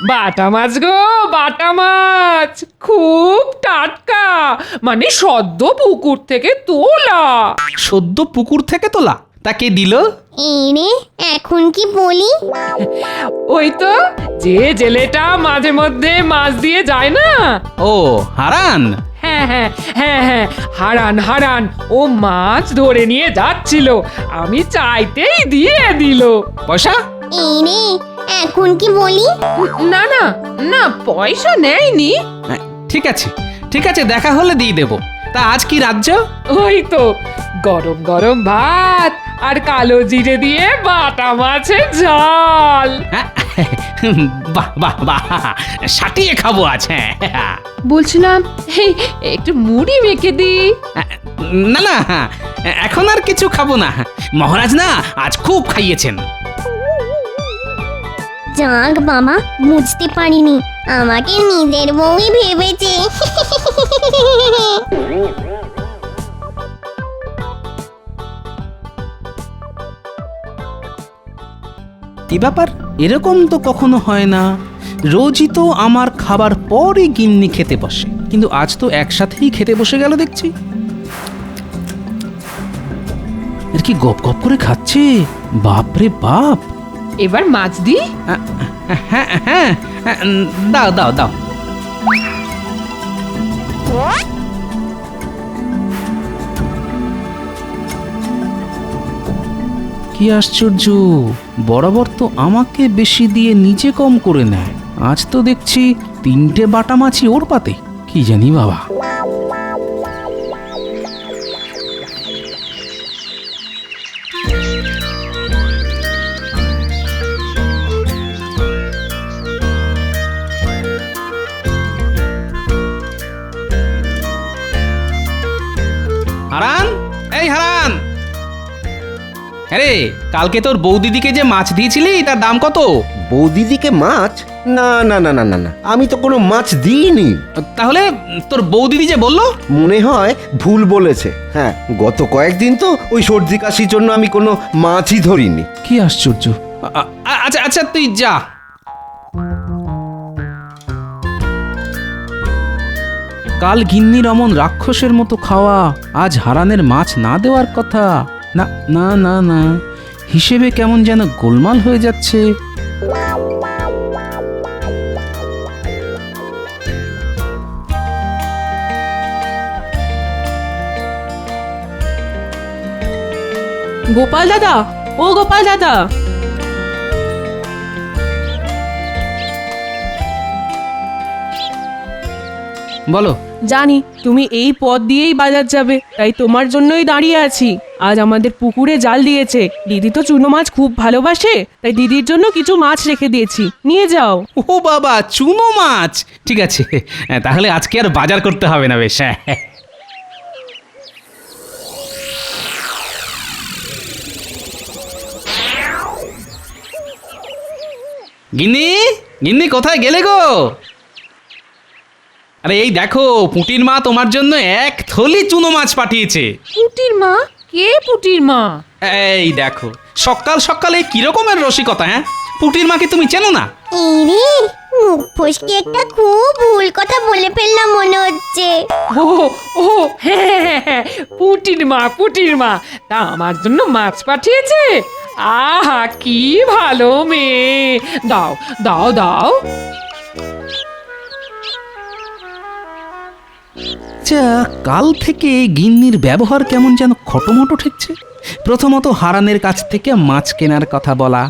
বাটা মাছ গো, বাটা মাছ, খুব টাটকা, মানে সদ্য পুকুর থেকে তোলা। সদ্য পুকুর থেকে তোলা? তাকে দিল? এই রে, এখন কি বলি? ওই তো, যে জেলেটা মাঝে মধ্যে মাছ দিয়ে যায় না। ও, হারান। হ্যাঁ হ্যাঁ হ্যাঁ হ্যাঁ, হারান হারান। ও মাছ ধরে নিয়ে যাচ্ছিল, আমি চাইতেই দিয়ে দিল। পয়সা? এই রে, এখন কি বলি? না না না, পয়সা নেয়নি। ঠিক আছে ঠিক আছে, দেখা হলে দিয়ে দেব। তা আজ কি রাজ্য? ওই তো, গরম গরম ভাত আর কালো জিরে দিয়ে বাটা মাছের ঝাল। বাহ বাহ বাহ, সাটিয়ে খাবো আজ। হ্যাঁ, বলছিলাম, এই একটু মুড়ি মেখে দি। না না, এখন আর কিছু খাবো না। মহারাজ না আজ খুব খাইয়েছেন। যাক বাবা, বুঝতে পারিনি, আমাকে নিজের বউই ভেবেছে। কি ব্যাপার? এরকম তো কখনো হয় না। রোজই তো আমার খাবার পরই গিন্নি খেতে বসে, কিন্তু আজ তো একসাথেই খেতে বসে গেল দেখছি। এর কি গপ গপ করে খাচ্ছে? বাপরে বাপ! এবার মাছ দি। হ্যাঁ হ্যাঁ, দাও দাও দাও। কি আশ্চর্য, বরাবর তো আমাকে বেশি দিয়ে নিজে কম করে নেয়, আজ তো দেখছি 3টে বাটা মাছই ওর পাতে। কি জানি বাবা। হারান, এই হারান। আরে, কালকে তোর বৌদিদিকে যে মাছ দিয়েছিলি তার দাম কত? বৌদিদিকে মাছ? না না না না না না, আমি তো কোনো মাছ দিইনি। তাহলে তোর বৌদিদি যে বললো? মনে হয় ভুল বলেছে। হ্যাঁ, গত কয়েকদিন তো ওই সর্দি কাশির জন্য আমি কোনো মাছই ধরিনি। কি আশ্চর্য। আচ্ছা আচ্ছা, তুই যা। কাল গিন্নির অমন রাক্ষসের মতো খাওয়া, আজ হারানের মাছ না দেওয়ার কথা। না না না না, হিসেবে কেমন যেন গোলমাল হয়ে যাচ্ছে। গোপাল দাদা, ও গোপাল দাদা, বলো। জানি তুমি এই পথ দিয়েই বাজার যাবে, তাই তোমার জন্যই দাঁড়িয়ে আছি। আজ আমাদের পুকুরে জাল দিয়েছে, দিদি তো চুনো মাছ খুব ভালোবাসে, তাই দিদির জন্য কিছু মাছ রেখে দিয়েছি, নিয়ে যাও। ও বাবা, চুনো মাছ! ঠিক আছে, তাহলে আজকে আর বাজার করতে হবে না। বেশ, গিন্নি, গিন্নি কোথায় গেলে গো? আরে এই দেখো, পুটির মা তোমার জন্য 1 থলি চুনো মাছ পাঠিয়েছে। পুটির মা? কে পুটির মা? এই দেখো, সকাল সকালে কি রকমের রসিকতা! হ্যাঁ, পুটির মাকে তুমি চেনো না? এই রে, মুখ ফসকে একটা খুব ভুল কথা বলে ফেললাম মনে হচ্ছে। ও ও হ্যাঁ হ্যাঁ হ্যাঁ, পুটির মা, পুটির মা। তা আমার জন্য মাছ পাঠিয়েছে? আহা, কি ভালো মেয়ে! দাও দাও দাও। আচ্ছা, কাল থেকে গিন্নির ব্যবহার কেমন যেন খটোমটো ঠেকছে। প্রথমত হারানের কাছ থেকে মাছ কেনার কথা বলা,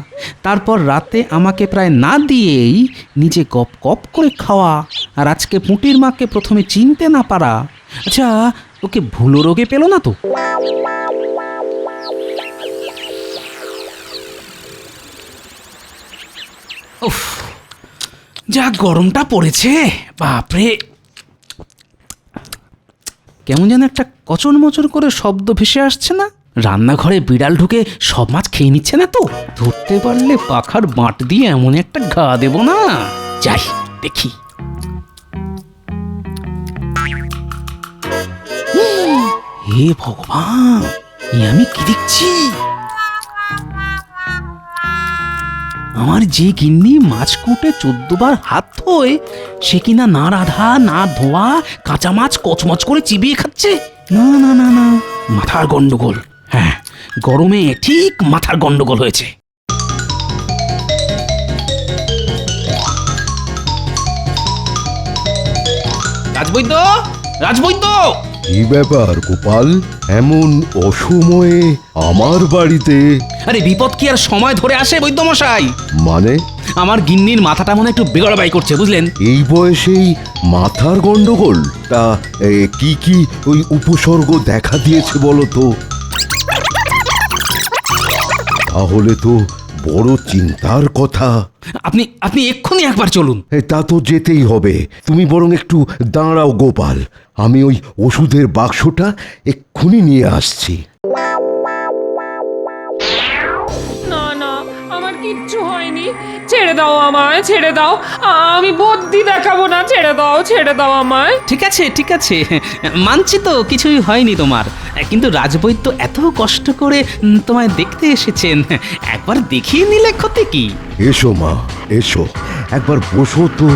তারপর রাতে আমাকে প্রায় না দিয়েই নিজে গপ গপ করে খাওয়া, আর আজকে পুঁটির মাকে প্রথমে চিনতে না পারা। আচ্ছা, ওকে ভুলো রোগে পেল না তো? উফ, যা গরমটা পড়েছে, বাপরে! কেমন যেন একটা কচর মচর করে শব্দ ভেসে আসছে না? রান্নাঘরে বিড়াল ঢুকে সব মাছ খেয়ে নিচ্ছে না তো? ধরতে পারলে পাখার বাঁট দিয়ে এমন একটা ঘা দেব না। যাই দেখি। হে ভগবান, এ আমি কি দেখছি? আমার যে গিন্নি মাছ কুটে 14 বার হাত ধোয়, সে কিনা না রাধা না ধোয়া কাঁচা মাছ কচমচ করে চিবিয়ে খাচ্ছে। না না না না, মাথার গন্ডগোল। হ্যাঁ, গরমে ঠিক মাথার গন্ডগোল হয়েছে। রাজবৈদ্য, রাজবৈদ্য! কি ব্যাপার গোপাল, এমন অসময়ে আমার বাড়িতে? আরে বিপদ কি আর সময় ধরে আসে বৈদ্যমশাই? মানে? আমার গিন্নির মাথাটা মনে একটু বেগড়াবাই করছে, বুঝলেন? এই বয়সেই মাথার গন্ডগোল? তা কি কি ওই উপসর্গ দেখা দিয়েছে বলো তো? তাহলে তো বড় চিন্তার কথা। আপনি আপনি এক্ষুনি একবার চলুন। তা তো যেতেই হবে। তুমি বরং একটু দাঁড়াও গোপাল, আমি ওই ওষুধের বাক্সটা এক্ষুনি নিয়ে আসছি। না না, আমার কিচ্ছু হয়নি, ছেড়ে দাও আমায়, ছেড়ে দাও। আমি বুদ্ধি দেখাবো না, ছেড়ে দাও, ছেড়ে দাও আমায়। ঠিক আছে ঠিক আছে, মানছি তো কিছুই হয়নি তোমার, কিন্তু রাজবৈদ্য এত কষ্ট করে তোমায় দেখতে এসেছেন, একবার দেখিয়ে নিলে ক্ষতি কি? এসো মা, এসো, একবার বসো তো।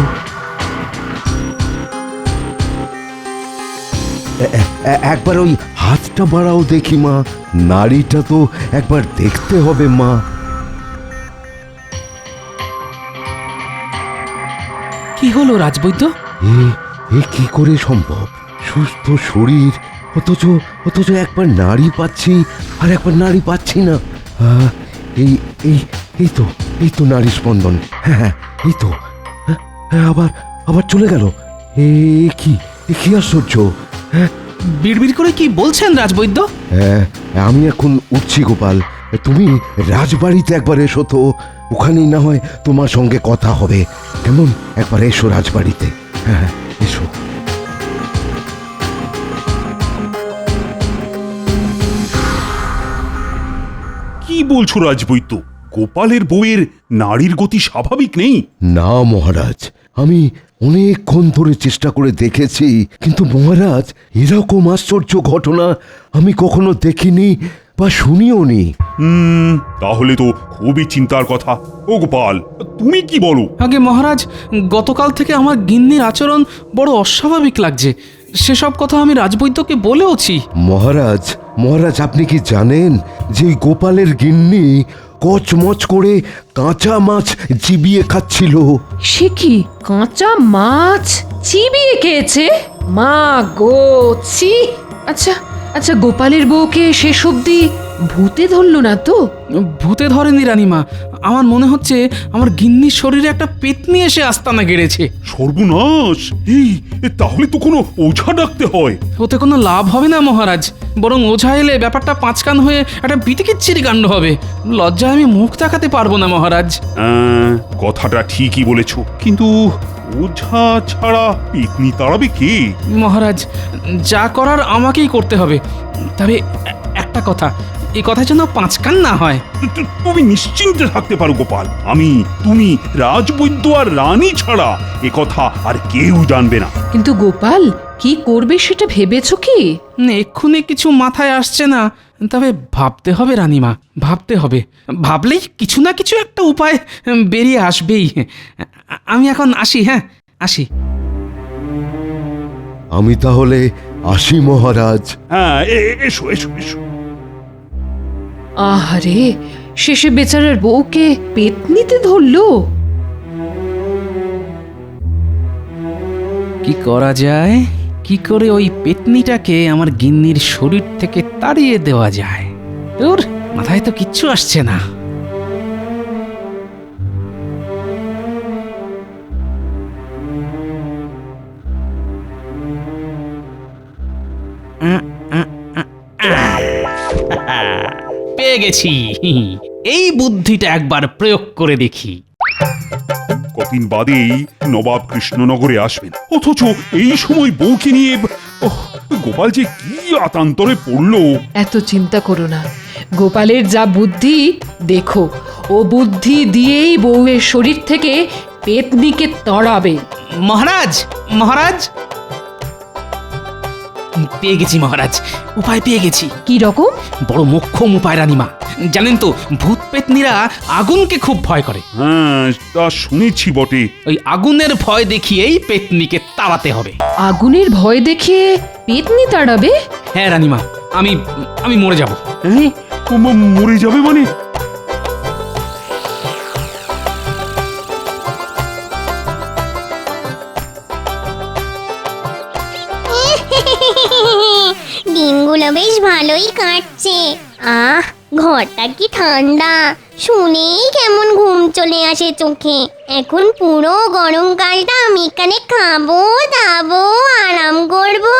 একবার ওই হাতটা বাড়াও দেখি মা, নাড়িটা তো একবার দেখতে হবে মা। কি হলো রাজবৈদ্য? এ কি করে সম্ভব? সুস্থ শরীর, অথচ অথচ একবার নাড়ি পাচ্ছি আর একবার নাড়ি পাচ্ছি না। এই এই এই তো নাড়ি স্পন্দন। হ্যাঁ হ্যাঁ, এই তো। হ্যাঁ, আবার আবার চলে গেল। কি আশ্চর্য! হ্যাঁ, বিড়বিড় করে কি বলছেন রাজবৈদ্য? হ্যাঁ, আমি এখন উঠছি গোপাল, তুমি রাজবাড়িতে একবার এসো তো, ওখানেই না হয় তোমার সঙ্গে কথা হবে। কেমন? একবার এসো রাজবাড়িতে। হ্যাঁ, এসো। কি বলছো রাজবৈদ্য? গোপালের বউয়ের নাড়ির গতি স্বাভাবিক নেই? না মহারাজ, আমি অনেকক্ষণ ধরে চেষ্টা করে দেখেছি, কিন্তু মহারাজ এরকম আশ্চর্য ঘটনা আমি কখনো দেখিনি বা শুনিও নি। তাহলে তো খুবই চিন্তার কথা। ও গোপাল, তুমি কি বলো? আগে মহারাজ, গতকাল থেকে আমার গিন্নির আচরণ বড় অস্বাভাবিক লাগছে। সেসব কথা আমি রাজবৈদ্যকে বলেওছি। মহারাজ, মহারাজ আপনি কি জানেন যে এই গোপালের গিন্নি কচমচ করে কাঁচা মাছ চিবিয়ে খাচ্ছিল? সে কি, কাঁচা মাছ চিবিয়ে খেয়েছে? মা গো, ছি! আচ্ছা আচ্ছা, গোপালের বউকে শেষ অবধি ভূতে ধরল না তো? ভূতে ধরেনি রানীমা, আমার মনে হচ্ছে আমার গিন্নির শরীরে একটা পেতনি এসে আস্তানা গেড়েছে। সর্বনাশ! তাহলে তো কোনো ওঝা ডাকতে হয়। ওতে কোনো লাভ হবে না মহারাজ, বরং ওঝা এলে ব্যাপারটা পাঁচকান হয়ে একটা বিতিকিচ্ছিরি কাণ্ড হবে। লজ্জায় আমি মুখ দেখাতে পারবো না মহারাজ। কথাটা ঠিকই বলেছো, কিন্তু ওঝা ছাড়া পেতনি তাড়াবে কে? মহারাজ, যা করার আমাকেই করতে হবে। তবে একটা কথা, এই কথা যেন পাঁচকান না হয়। তুমি নিশ্চিন্তে থাকতে পারো গোপাল, আমি, তুমি, রাজবৈদ্য আর রানী ছাড়া এ কথা আর কেউ জানবে না। কিন্তু গোপাল কি করবে সেটা ভেবেছো কি? এক্ষুনি কিছু মাথায় আসছে না, তবে ভাবতে হবে রানীমা, ভাবতে হবে। ভাবলেই কিছু না কিছু একটা উপায় বেরিয়ে আসবেই। আমি এখন আসি। হ্যাঁ, আসি। আমি তাহলে আসি মহারাজ। হ্যাঁ, এসো এসো এসো। আহারে, শেষে বেচারার বউকে পেতনিতে ধরলো। কি করা যায়? কি করে ওই পেতনিটাকে আমার গিন্নির শরীর থেকে তাড়িয়ে দেওয়া যায়। তোর মাথায় তো কিচ্ছু আসছে না। পেয়ে গেছি। এই বুদ্ধিটা একবার প্রয়োগ করে দেখি। কদিন বাদেই নবাব কৃষ্ণনগরে আসবেন, অথচ এই সময় বউকে নিয়ে ওহ, গোপাল যে কি আতান্তরে পড়লো। এত চিন্তা করো না, গোপালের যা বুদ্ধি দেখো, ও বুদ্ধি দিয়েই বউয়ের শরীর থেকে পেতনিকে তাড়াবে। মহারাজ, মহারাজ, পেয়ে গেছি মহারাজ, উপায় পেয়ে গেছি। কি রকম? বড় মোক্ষম উপায় রানীমা। জানেন তো ভূত পেতনিরা আগুনকে খুব ভয় করে। হ্যাঁ, তা শুনেছি বটে। ওই আগুনের ভয় দেখিয়েই পেতনিকে তাড়াতে হবে। আগুনের ভয় দেখিয়ে পেতনি তাড়াবে? হ্যাঁ রানীমা, আমি আমি মরে যাব। হ্যাঁ, মরে যাবে মানে? দিনগুলো বেশ ভালোই কাটছে। আহ, ঘরটা কি ঠান্ডা, শুনেই কেমন ঘুম চলে আসে চোখে। এখন পুরো গরমকালটা আমি এখানে খাবো দাবো আরাম করবো।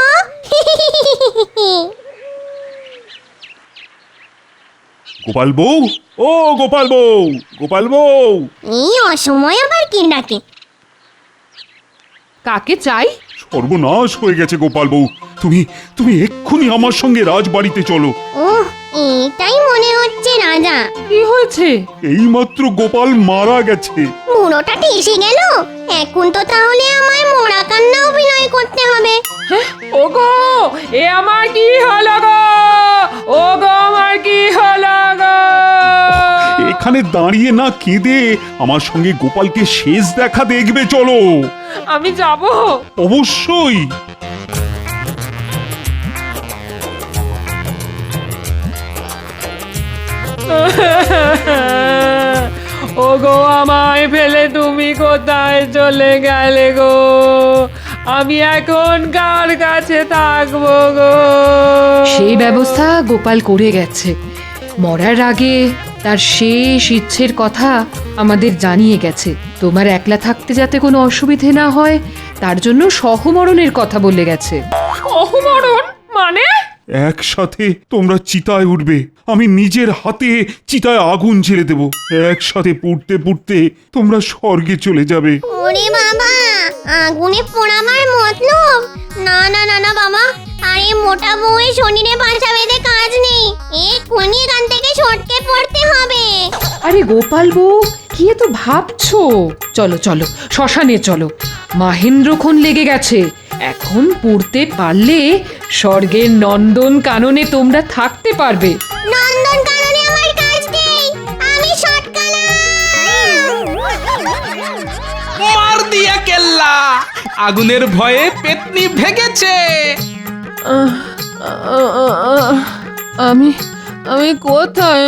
গোপাল বউ, ও গোপাল বউ, গোপাল বউ। এই অসময় আবার কে ডাকে? কাকে চাই? সর্বনাশ হয়ে গেছে গোপাল বউ, তুমি তুমি এক্ষুনি আমার সঙ্গে রাজবাড়িতে চলো। ওহ, এটাই মনে হচ্ছে রাজা। কি হয়েছে? এইমাত্র গোপাল মারা গেছে। বুড়োটা এসে গেল, এখন তো তাহলে আমায় মোড়া কান্না অভিনয় করতে হবে। ওগো, এ আমার কি হলো গো? ওগো, আমার কি হলো গো? এখানে দাঁড়িয়ে না কেঁদে আমার সঙ্গে গোপালকে শেষ দেখা দেখবে চলো। আমি যাব। অবশ্যই। ওগো, আমায় ফেলে তুমি কোথায় চলে গেলে গো? আমি এখন কার কাছে থাকবো গো? সেই ব্যবস্থা গোপাল করে গেছে। মরার আগে তার শেষ ইচ্ছের কথা আমাদের জানিয়ে গেছে। তোমার একলা থাকতে যাতে কোনো অসুবিধে না হয় তার জন্য সহমরণের কথা বলে গেছে। সহমরণ মানে? একসাথে তোমরা চিতায় উঠবে, আমি নিজের হাতে চিতায় আগুন ছেড়ে দেব। একসাথে পুড়তে পুড়তে তোমরা স্বর্গে চলে যাবে। ওরে বাবা, আগুনে পোড়াবার মতলব? না না না না বাবা, আরে মোটা বউয়ের শরীরে বাঁচা বেঁধে কাজ নেই, এক্ষুনি এখান থেকে ছটকে পড়তে হবে। আরে গোপাল বউ, কি এত ভাবছো? চলো চলো, শ্মশানে চলো। মাহেন্দ্রক্ষণ লেগে গেছে। এখন পড়তে পারলে স্বর্গের নন্দন কাননে তোমরা থাকতে পারবে। নন্দন কাননে আমার কাজ নেই, আমি শটকালাম। মার দিয়া কেল্লা, আগুনের ভয়ে পেতনি ভেগেছে। আমি আমি কোথায়?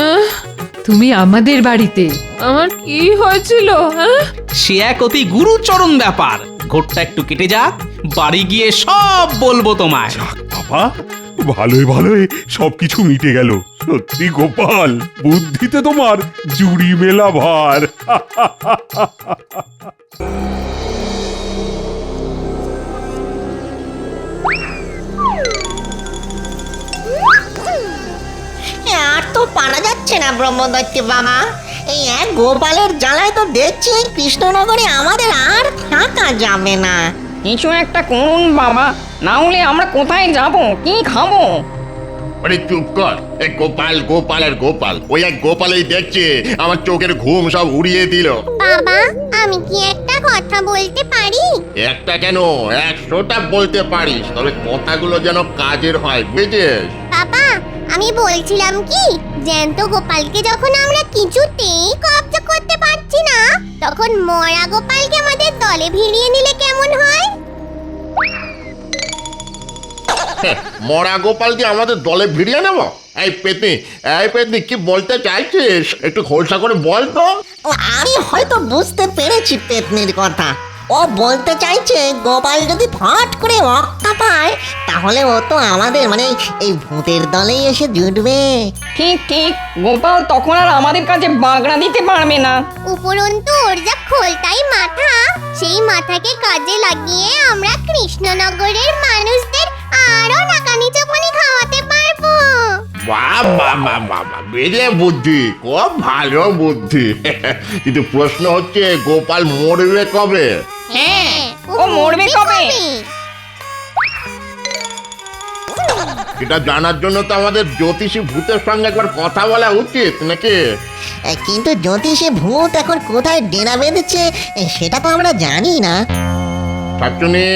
তুমি আমাদের বাড়িতে। আমার কি হয়েছিল? সে এক অতি গুরুচরণ ব্যাপার। ঘোরটা একটু কেটে যাক, বাড়ি গিয়ে সব বলবো তোমায়। বাবা, ভালোই ভালোই সবকিছু মিটে গেল। সত্যি গোপাল, বুদ্ধিতে তোমার জুড়ি মেলা ভার। আর তো পারা যাচ্ছে না ব্রহ্মদৈত্য বাবা। এই এক গোপালের জ্বালায় তো দেখছি কৃষ্ণনগরে আমাদের আর থাকা যাবে না। কিছু একটা করুন বাবা, না হলে আমরা কোথায় যাব, কি খাবো? আরে চুপ কর, এই গোপাল গোপাল আর গোপাল, ওই এক গোপালেই দেখছে আমার চোখের ঘুম সব উড়িয়ে দিল। বাবা, আমি কি একটা কথা বলতে পারি? একটা কেন, 100টা বলতে পারিস, তবে কথাগুলো যেন কাজের হয়, বুঝেছিস? বাবা, আমি বলছিলাম কি, জ্যান্ত গোপালকে যখন আমরা কিছুতেই কবজা করতে পারছি না, তখন মরা গোপালকে আমাদের দলে ভিড়িয়ে নিলে কেমন হয়? মরা গোপালকে আমাদের দলে ভিড়িয়ে নেব? এই পেতনি কি বলতে চাইছিস? একটু খোলসা করে বল তো। আমি হয়তো বুঝতে পেরেছি পেতনির কথা। ও বলতে চাইছে গোপাল যদি ফট করে অক্কা পায় তাহলে ও তো আমাদের মানে এই ভূতের দলেই এসে জুটবে। ঠিক ঠিক, গোপাল তখন আর আমাদের কাছে বাগড়া দিতে পারবে না। উপরন্তু ওর যা খোলতাই মাথা, সেই মাথাকে কাজে লাগিয়ে আমরা কৃষ্ণনগরের মানুষদের আরো নাকানি চোপানি খাওয়াতে পারবো। বাহ বাহ বাহ বাহ বাহ, বেড়ে বুদ্ধি, খুব ভালো বুদ্ধি। কিন্তু প্রশ্ন হচ্ছে গোপাল মরবে কবে? হ্যাঁ, ও মরবে কবে? এটা জানার জন্য তো আমাদের জ্যোতিষী ভূতের সঙ্গে একবার কথা বলা উচিত নাকি? কিন্তু জ্যোতিষী ভূত এখন কোথায় ডেরা বেঁধেছে সেটা তো আমরা জানি না। শাকচুনি,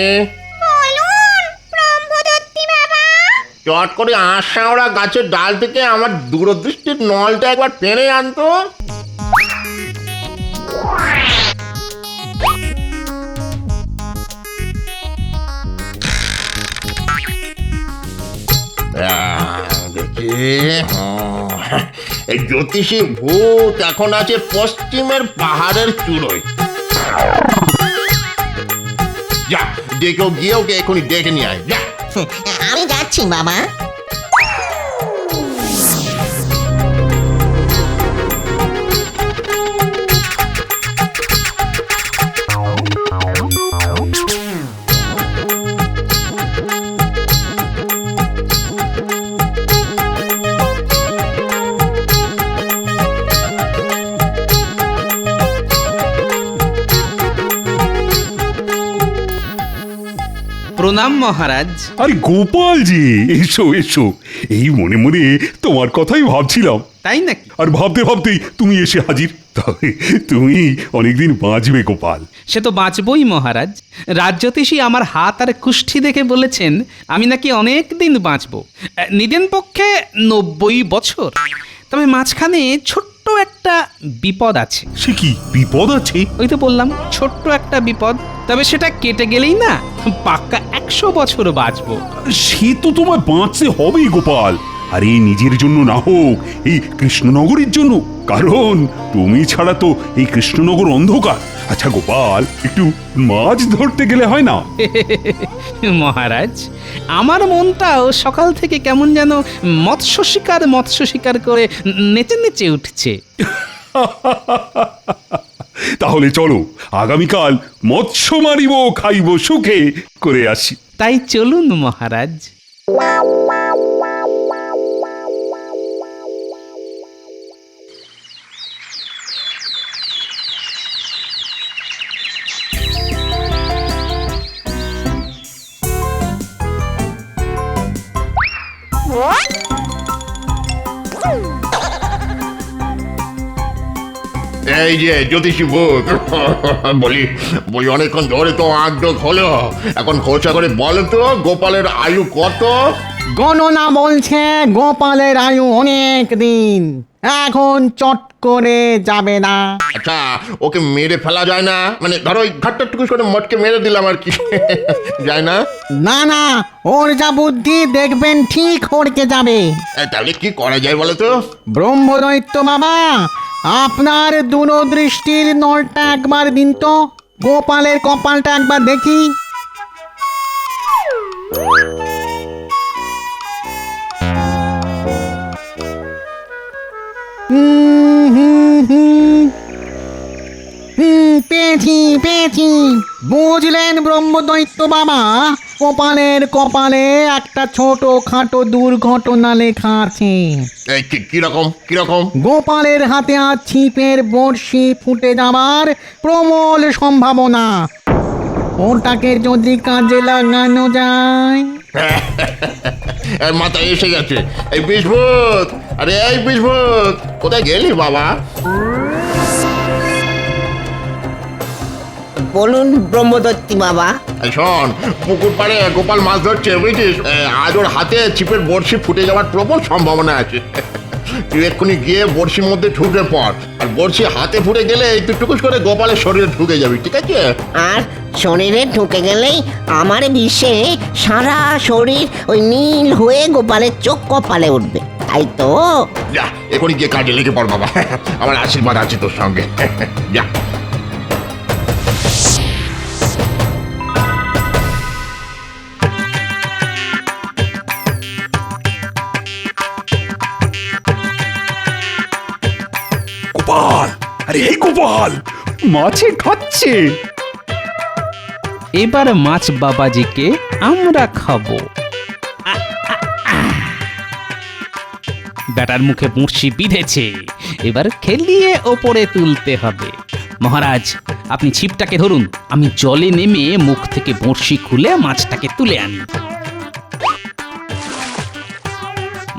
চট করে আশাওড়া গাছের ডাল থেকে আমার দূরদৃষ্টির নলটা একবার টেনে আনতো। দেখি, এই জ্যোতিষী ভূত এখন আছে পশ্চিমের পাহাড়ের চূড়োয়। যা, দেখেও গিয়ে ওকে এখনই ডেকে নিয়ে আয়, যা। আমি যাচ্ছি বাবা। প্রণাম মহারাজ। আরে গোপাল জি, এসো এসো, এই মনে মনে তোমার কথাই ভাবছিলাম। তাই নাকি? আর ভাবতে ভাবতেই তুমি এসে হাজির। তবে তুমি অনেকদিন বাঁচবে গোপাল। সে তো বাঁচবই মহারাজ। রাজ্যতীষী আমার হাত আর কুষ্ঠি দেখে বলেছেন আমি নাকি অনেক দিন বাঁচব, নিদেন পক্ষে 90 বছর। তবে মাঝখানে ছোট্ট একটা বিপদ আছে। সে কি বিপদ আছে? ওই তো বললাম ছোট্ট একটা বিপদ, তবে সেটা কেটে গেলেই না পাক্কা 100 বছর বাঁচবো। সে তো তোমায় বাঁচতে হবেই গোপাল। আরে নিজের জন্য না হোক, এই কৃষ্ণনগরের জন্য, কারণ তুমি ছাড়া তো এই কৃষ্ণনগর অন্ধকার। আচ্ছা গোপাল, একটু মাছ ধরতে গেলে হয় না? মহারাজ, আমার মনটাও সকাল থেকে কেমন যেন মৎস্য শিকার করে নেচে নেচে উঠছে। তাহলে চলো আগামীকাল মৎস্য মারিব খাইব সুখে করে আসি। তাই চলুন মহারাজ। এই যে জ্যোতিষী ভূত, বলি অনেকক্ষণ ধরে তো আগ্রহ হলো, এখন খোঁচা করে বলো তো গোপালের আয়ু কত? গণনা বলছে গোপালের আয়ু অনেক দিন, এখন চট করে যাবে না। আচ্ছা, ওকে মেরে ফেলা যায় না? মানে ধরো ওই ঘাটটা টুকু করে মটকে মেরে দিলাম আর কি, যায় না? না না, ওর যা বুদ্ধি দেখবেন ঠিক হড়কে যাবে। তাহলে কি করা যায় বলো তো? ব্রহ্মদৈত্য বাবা, আপনার দূরদৃষ্টির নলটা একবার দিন তো, গোপালের কপালটা একবার দেখি। পেয়েছি। বুঝলেন ব্রহ্মদৈত্য বাবা, গোপালের কপালে একটা ছোট খাটো দুর্ঘটনা লেখা আছে। কিরকম? গোপালের হাতে আর ছিপের বড়শি ফুটে যাওয়ার প্রবল সম্ভাবনা। ওটাকে যদি কাজে লাগানো যায়। মাথায় এসে গেছে। এই বিষ্ভূত, আরে এই বিষ্ভূত, কোথায় গেলি বাবা? বলুন ব্রহ্মদত্তি বাবা। শোন, পুকুর পাড়ে গোপাল মাছ ধরছে বুঝছিস, আজ ওর হাতে ছিপের বড়শি ফুটে যাওয়ার প্রবল সম্ভাবনা আছে। তুই এক্ষুনি গিয়ে বড়শির মধ্যে ঢুকে পড়, আর বড়শি হাতে ফুটে গেলে তুই টুকুস করে গোপালের শরীরে ঢুকে যাবি, ঠিক আছে? আর শরীরে ঢুকে গেলেই আমার বিশ্বে সারা শরীর ওই নীল হয়ে গোপালের চোখ কপালে উঠবে, তাই তো? যা, এক্ষুনি গিয়ে কাজে লেগে পড় বাবা, আমার আশীর্বাদ আছে তোর সঙ্গে। যা। আরে এই গোপাল, মাছে খাচ্ছে। এবার মাছ বাবাজিকে আমরা খাবো। বেটার মুখে বড়শি বিঁধেছে, এবার খেলিয়ে ওপরে তুলতে হবে। মহারাজ, আপনি ছিপটাকে ধরুন, আমি জলে নেমে মুখ থেকে বড়শি খুলে মাছটাকে তুলে আনি।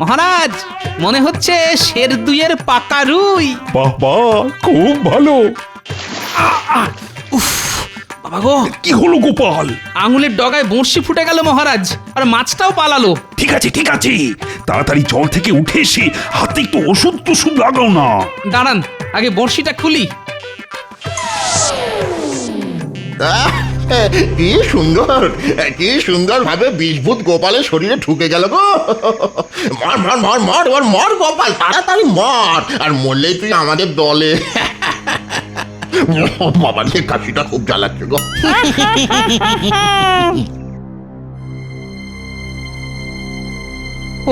মহারাজ, মনে হচ্ছে শের দুইয়ের পাকা রুই। বাহ বাহ, খুব ভালো। বাবা গো, কি হলো গোপাল? আঙুলের ডগায় বড়শি ফুটে গেল মহারাজ, আর মাছটাও পালালো। ঠিক আছে ঠিক আছে, তাড়াতাড়ি জল থেকে উঠে এসে হাতে একটু ওষুধ টষুধ লাগাও না। দাঁড়ান, আগে বড়শিটা খুলি। কি সুন্দর, কি সুন্দর ভাবে বিষভূত গোপালের শরীরে ঢুকে গেল গো। মার মার মার মার, ওর মর গোপাল, তাড়াতাড়ি মর, আর মরলেই তুই আমাদের দলে। বাবা রে, কাশিটা খুব জ্বালাচ্ছে গো।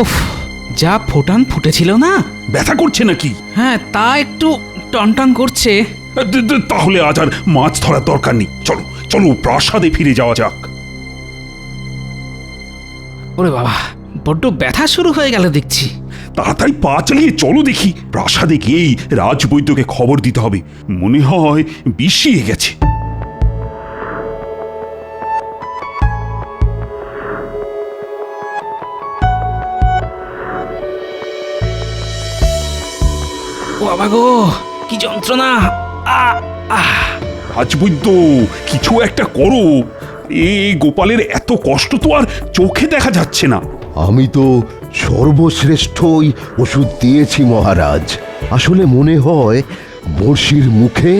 উফ, যা ফোটান ফুটেছিল না। ব্যথা করছে নাকি? হ্যাঁ, তা একটু টনটন করছে। তাহলে আজ আর মাছ ধরার দরকার নেই, চলো চলো প্রাসাদে ফিরে যাওয়া যাক। ওরে বাবা, বড্ড ব্যথা শুরু হয়ে গেল দেখছি। তাড়াতাড়ি পা চালিয়ে চলো দেখি, প্রাসাদে গিয়েই রাজবৈদ্যকে খবর দিতে হবে, মনে হয় বিষিয়ে গেছে। ও বাবা গো, কি যন্ত্রণা! রাজবৈদ্য, কিছু একটা করো, এই গোপালের এত কষ্ট তো আর চোখে দেখা যাচ্ছে না। আমি তো সর্বশ্রেষ্ঠই ওষুধ দিয়েছি মহারাজ। আসলে মনে হয় বড়শির মুখে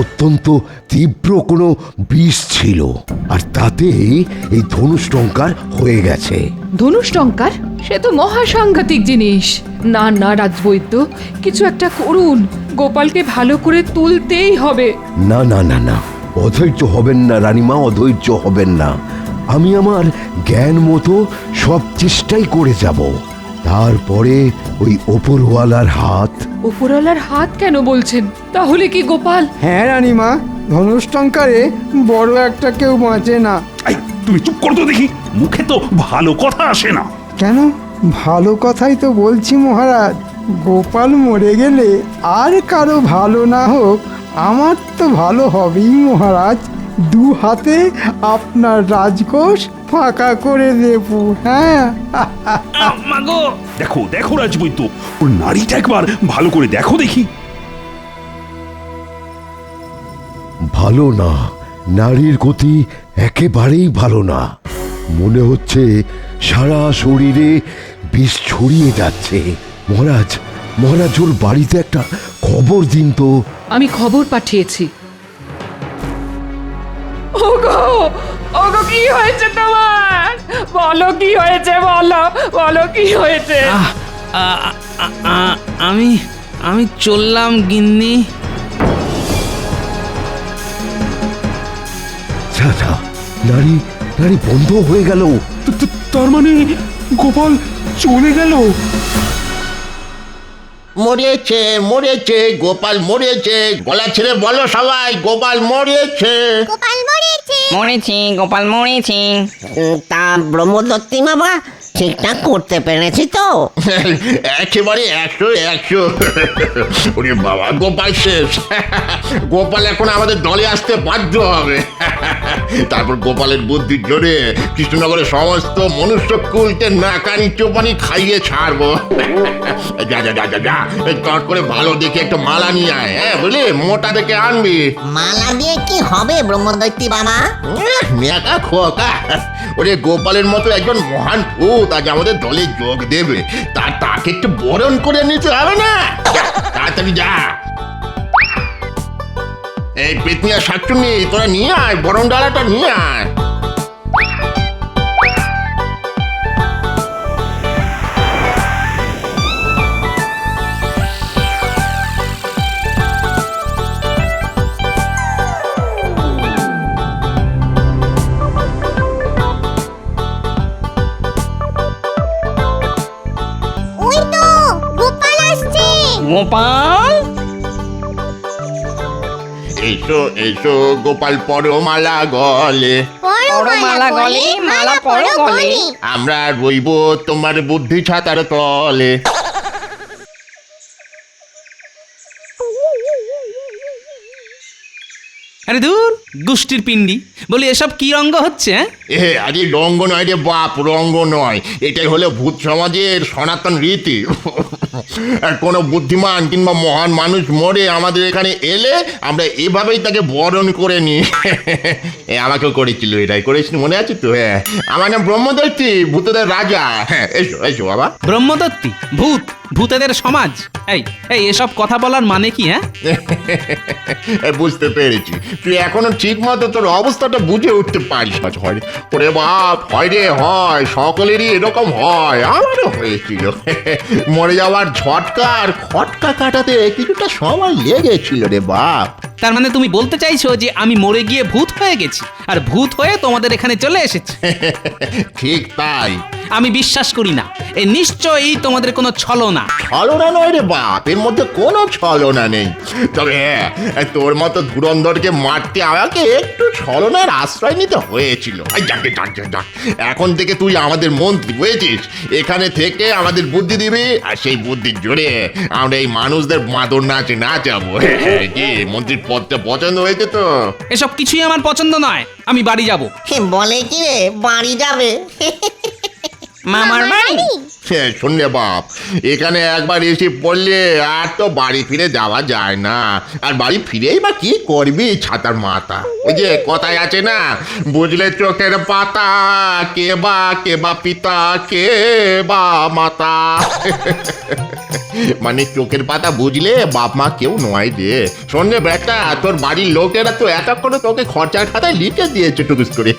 অত্যন্ত তীব্র কোনো বিষ ছিল, আর তাতে এই ধনুষ্টঙ্কার হয়ে গেছে। ধনুষ্টঙ্কার? সে তো মহা সাংঘাতিক জিনিস। না না রাজবৈদ্য, কিছু একটা করুন, গোপালকে ভালো করে তুলতেই হবে। না না না না, অধৈর্য হবেন না রানীমা, অধৈর্য হবেন না। আমি আমার জ্ঞান মতো সব চেষ্টাই করে যাব। তারপরে ওই ওপরওয়ালার হাত। ওপরওয়ালার হাত কেন বলছেন? তাহলে কি গোপাল? হ্যাঁ রানীমা, ধনুষ্টঙ্কারে বড় একটা কেউ বাঁচে না। তুমি চুপ করো তো দেখি, মুখে তো ভালো কথা আসে না। কেন? ভালো কথাই তো বলছি মহারাজ। গোপাল মরে গেলে আর কারো ভালো না হোক, আমার তো ভালো হবেই মহারাজ। দু হাতে আপনার রাজকোষ ফাঁকা করে দেব। হ্যাঁ, দেখো দেখো রাজবৈদ্য, ওর নাড়িটা একবার ভালো করে দেখো দেখি। ভালো না, নারীর গতি একেবারেই ভালো না। মনে হচ্ছে সারা শরীরে বিষ ছড়িয়ে যাচ্ছে। মহারাজ, মহারাজ, ওর বাড়িতে একটা খবর দিন তো। আমি খবর পাঠিয়েছি। ওগো, ওগো, কি হয়েছে তোমার? বলো কি হয়েছে, বলো বলো কি হয়েছে? আমি আমি চললাম গিন্নি। আচ্ছা, নারী নারী বন্ধ হয়ে গেল। তার মানে গোপাল চলে গেল? মরেছে মরেছে, গোপাল মরেছে। গলা ছেড়ে বলো সবাই, গোপাল মরেছে। গোপাল মরেছে। মরেছি, গোপাল মরেছি। তা ব্রহ্মদত্তি বাবা ঠিকঠাক করতে পেরেছি তো? একেবারে 100-100। ওরে বাবা, গোপাল শেষ। গোপাল এখন আমাদের দলে আসতে বাধ্য হবে। তারপর গোপালের বুদ্ধির জোরে কৃষ্ণনগরের সমস্ত মনুষ্যকুলকে নাকানি চোপানি খাইয়ে ছাড়বো। যা যা যা যা যা, চট করে ভালো দেখে একটা মালা নিয়ে আয়। হ্যাঁ বুঝলি, মোটা দেখে আনবি। মালা দিয়ে কি হবে ব্রহ্মদত্তি বাবা? মেকা খোকা, ওরে গোপালের মতো একজন মহান ভূত আজ আমাদের দলে যোগ দেবে, তাকে একটু বরণ করে নিতে হবে না? তাড়াতাড়ি যা। এই পেতনিয়া শাকচুন্নি, তোরা নিয়ে আয়, বরণ ডালাটা নিয়ে আয়। ওই তো গোপাল আসছে। গোপাল, এসো এসো গোপাল পরমালা গলে, পরমালা গলে মালা পরো গলে, আমরা রইব তোমার বুদ্ধি ছাতার তলে। আরে দূর দুষ্টির পিণ্ডি, বলি এসব কি রঙ্গ হচ্ছে? আরে রঙ্গ নয় রে বাপ, রঙ্গ নয়, এটাই হলো ভূত সমাজের সনাতন রীতি। আর কোনো বুদ্ধিমান কিংবা মহান মানুষ মরে আমাদের এখানে এলে আমরা এভাবেই তাকে বরণ করে নিই। আমাকেও করেছিল, এটাই করেছিল, মনে আছে তো? হ্যাঁ, আমার নাম ব্রহ্মদত্তি, ভূতদের রাজা। হ্যাঁ, এসো এসো বাবা। ব্রহ্মদত্তি, ভূত, ভূতেদের সমাজ। এই এই এসব কথা বলার মানে কি? হ্যাঁ, বুঝতে পেরেছি, তুই এখনো ঠিক মতো তোর অবস্থাটা বুঝে উঠতে পারিস না। হয় ওরে বাপ, হয় রে হয়, সকলেরই এরকম হয়, আমারও হয়েছিল। মরে যাওয়ার ঝটকা আর খটকা কাটাতে কিছুটা সময় লেগেছিল রে বাপ। তার মানে তুমি বলতে চাইছো যে আমি মরে গিয়ে ভূত হয়ে গেছি, আর ভূত হয়ে তোমাদের এখানে চলে এসেছি? ঠিক তাই। আমি বিশ্বাস করি না, এ নিশ্চয়ই তোমাদের কোনো ছলনা। ছলনা নয় রে বাপ, এর মধ্যে কোনো ছলনা নেই। তবে হ্যাঁ, তোর মতো ধুরন্ধরকে মারতে আমাকে একটু ছলনার আশ্রয় নিতে হয়েছিল। এখন থেকে তুই আমাদের মন্ত্রী, বুঝেছিস? এখানে থেকে আমাদের বুদ্ধি দিবি, আর সেই বুদ্ধির জোরে আমরা এই মানুষদের মাদর নাচে নাচাবো। কি মন্ত্রীর পদটা পছন্দ হয়েছে তো? এসব কিছুই আমার পছন্দ নয়, আমি বাড়ি যাব। বলে কি রে, বাড়ি যাবে? মামার বাড়ি? শোন রে বাপ, এখানে একবার এসে পড়লে আর তো বাড়ি ফিরে যাওয়া যায় না। আর বাড়ি ফিরেই বা কি করবি, ছাতার মাথা। ওই যে কথায় আছে না, বুঝলে চোখের পাতা, কে বা পিতা, কে বা মাতা। মানে চোখের পাতা বুঝলে বাপ মা কেউ নয় রে। শোন রে বেটা, তোর বাড়ির লোকেরা তো এক এক করে তোকে খরচার খাতায় লিখে দিয়েছে টুকুস করে।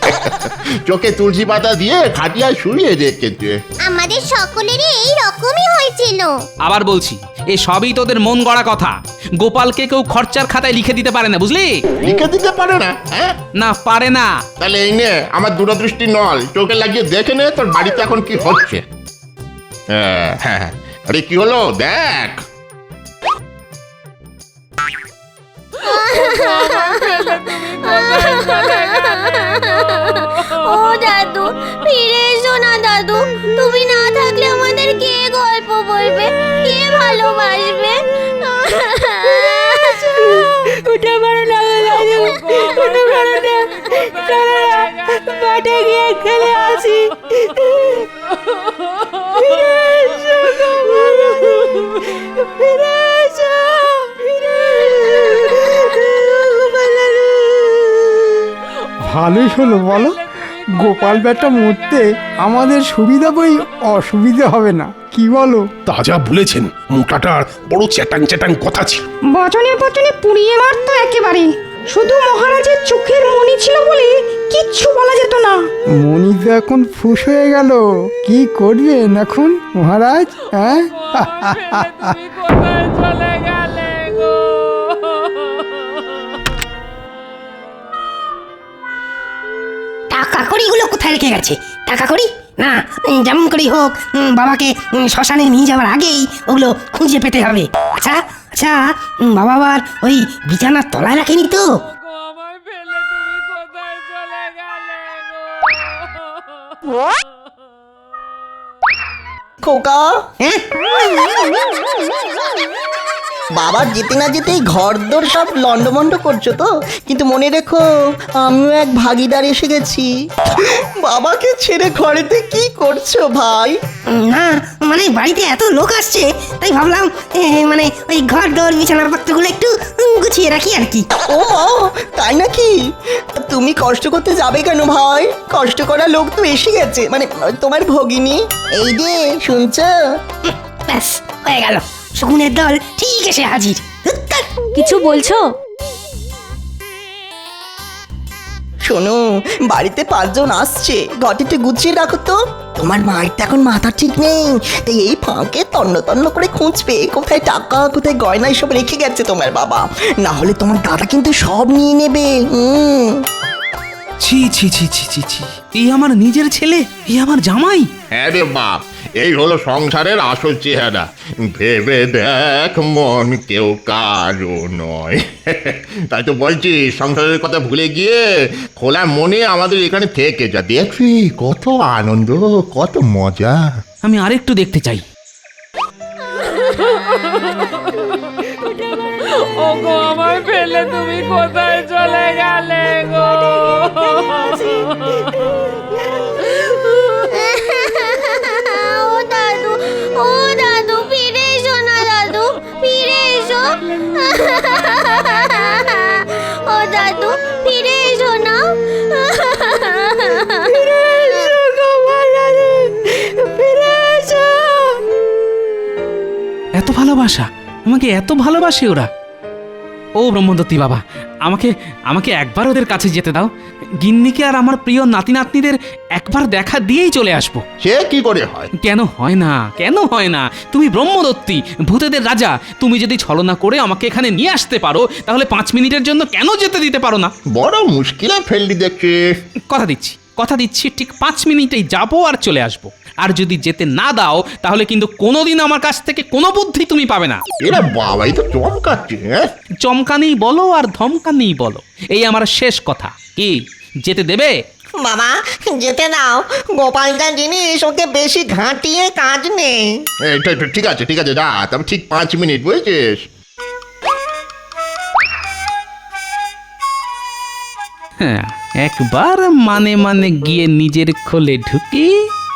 চোখে তুলসী পাতা দিয়ে খাটিয়ায় শুয়ে রেখেছে। আমাদের সকলেরই এই রকমই হয়েছিল। আবার বলছি, এ সবই তোদের মন গড়া কথা। গোপালকে কেউ খরচার খাতায় লিখে দিতে পারে না, বুঝলি? লিখে দিতে পারে না? না, পারে না। তাহলে এই নে আমার দূরদৃষ্টি নল, চোখে লাগিয়ে দেখে নে তোর বাড়িতে এখন কি হচ্ছে। হ্যাঁ, আরে কি হলো দেখ। ও দাদু, ফিরে এসো না দাদু। তুমি না থাকলে আমাদের কে গল্প বলবে, কে ভালোবাসবে? উঠে পড়ো না দাদু, উঠে পড়ো না, চলো না, মাঠে গিয়ে খেলে আসি। ফিরে এসো দাদু, ফিরে এসো, ফিরে ভালোই হলো বলো, গোপাল বেটা মরতে আমাদের সুবিধা বই অসুবিধা হবে না, কি বলো? তাজা বলেছেন, মোটাটার বড় চ্যাটাং চ্যাটাং কথা ছিল। বচনে বচনে পুড়িয়ে মারতো একেবারে। শুধু মহারাজের চোখের মনি ছিল বলে কিচ্ছু বলা যেত না। মনি তো এখন ফুস হয়ে গেল, কি করবেন এখন মহারাজ? হ্যাঁ, টাকা কড়িগুলো কোথায় রেখে গেছে? টাকা কড়ি না, যেমন করেই হোক বাবাকে শ্মশানে নিয়ে যাওয়ার আগেই ওগুলো খুঁজে পেতে হবে। আচ্ছা আচ্ছা, বাবা আবার ওই বিছানার তলায় রাখেনি তো? খোকা, বাবা যেতে না যেতেই ঘর দোর সব লন্ডমন্ড করছো তো, কিন্তু মনে রেখো আমিও এক ভাগিদার এসে গেছি। বাবাকে ছেড়ে ঘরেতে কি করছো ভাই? না মানে বাড়িতে এত লোক আসছে, তাই ভাবলাম মানে ওই ঘর দোর বিছানাপত্রগুলো একটু গুছিয়ে রাখি আর কি। ও তাই নাকি? তুমি কষ্ট করতে যাবে কেন ভাই? কষ্ট করা লোক তো এসে গেছে, মানে তোমার ভগিনী। এই যে শুনছো? ব্যাস হয়ে গেল, শকুনের দল ঠিক এসে হাজির। কিছু বলছো? শোনো, বাড়িতে 5 জন আসছে, ঘটিতে গুছিয়ে রাখো তো। তোমার মায়ের তো এখন মাথা ঠিক নেই, তাই এই ফাঁকে তন্ন তন্ন করে খুঁজবে কোথায় টাকা, কোথায় গয়না এসব রেখে গেছে তোমার বাবা। না হলে তোমার দাদা কিন্তু সব নিয়ে নেবে। ছি ছি ছি ছি ছি ছি, এই আমার নিজের ছেলে, এই আমার জামাই। হ্যাঁ রে বাপ, এই হলো সংসারের আসল চেহারা। ভেবে দেখ মন কেউ কারো নয়। তাই তো বলছি, সংসারের কথা ভুলে গিয়ে খোলা মনে আমাদের এখানে থেকে যা, দেখবি কত আনন্দ, কত মজা। আমি আরেকটু দেখতে চাই। ওগো আমায় ফেলে তুমি কোথায় চলে গেলে গো? ও দাদু ফিরে এসো না, দাদু ফিরে এসো। ও দাদু ফিরে এসো না। ফিরে এসো গোপাল দাদু, ফিরে এসো। এত ভালোবাসা, আমাকে এত ভালোবাসে ওরা। ও ব্রহ্মদত্তি বাবা, আমাকে আমাকে একবার ওদের কাছে যেতে দাও। গিন্নিকে আর আমার প্রিয় নাতি নাতনিদের একবার দেখা দিয়েই চলে আসবো। সে কি করে হয়? কেন হয় না, কেন হয় না? তুমি ব্রহ্মদত্তি, ভূতেদের রাজা, তুমি যদি ছলনা করে আমাকে এখানে নিয়ে আসতে পারো, তাহলে 5 মিনিটের জন্য কেন যেতে দিতে পারো না? বড় মুশকিলে ফেললি দেখছি। কথা দিচ্ছি ঠিক 5 মিনিটেই যাবো আর চলে আসবো। আর যদি যেতে না দাও, তাহলে কিন্তু কোনোদিন আমার কাছ থেকে কোনো বুদ্ধি তুমি পাবে না। এরা বাবাই তো চমকাচ্ছে। চমকানেই বলো আর ধমকানেই বলো, এই আমার শেষ কথা। কি যেতে দেবে? বাবা যেতে দাও, গোপালটা জিনিস, ওকে বেশি ঘাঁটিয়ে কাজ নেই। ঠিক আছে ঠিক আছে, যা, তবে ঠিক 5 মিনিট, বুঝেছিস? হ্যাঁ, একবার মানে মানে গিয়ে নিজের খোলে ঢুকি,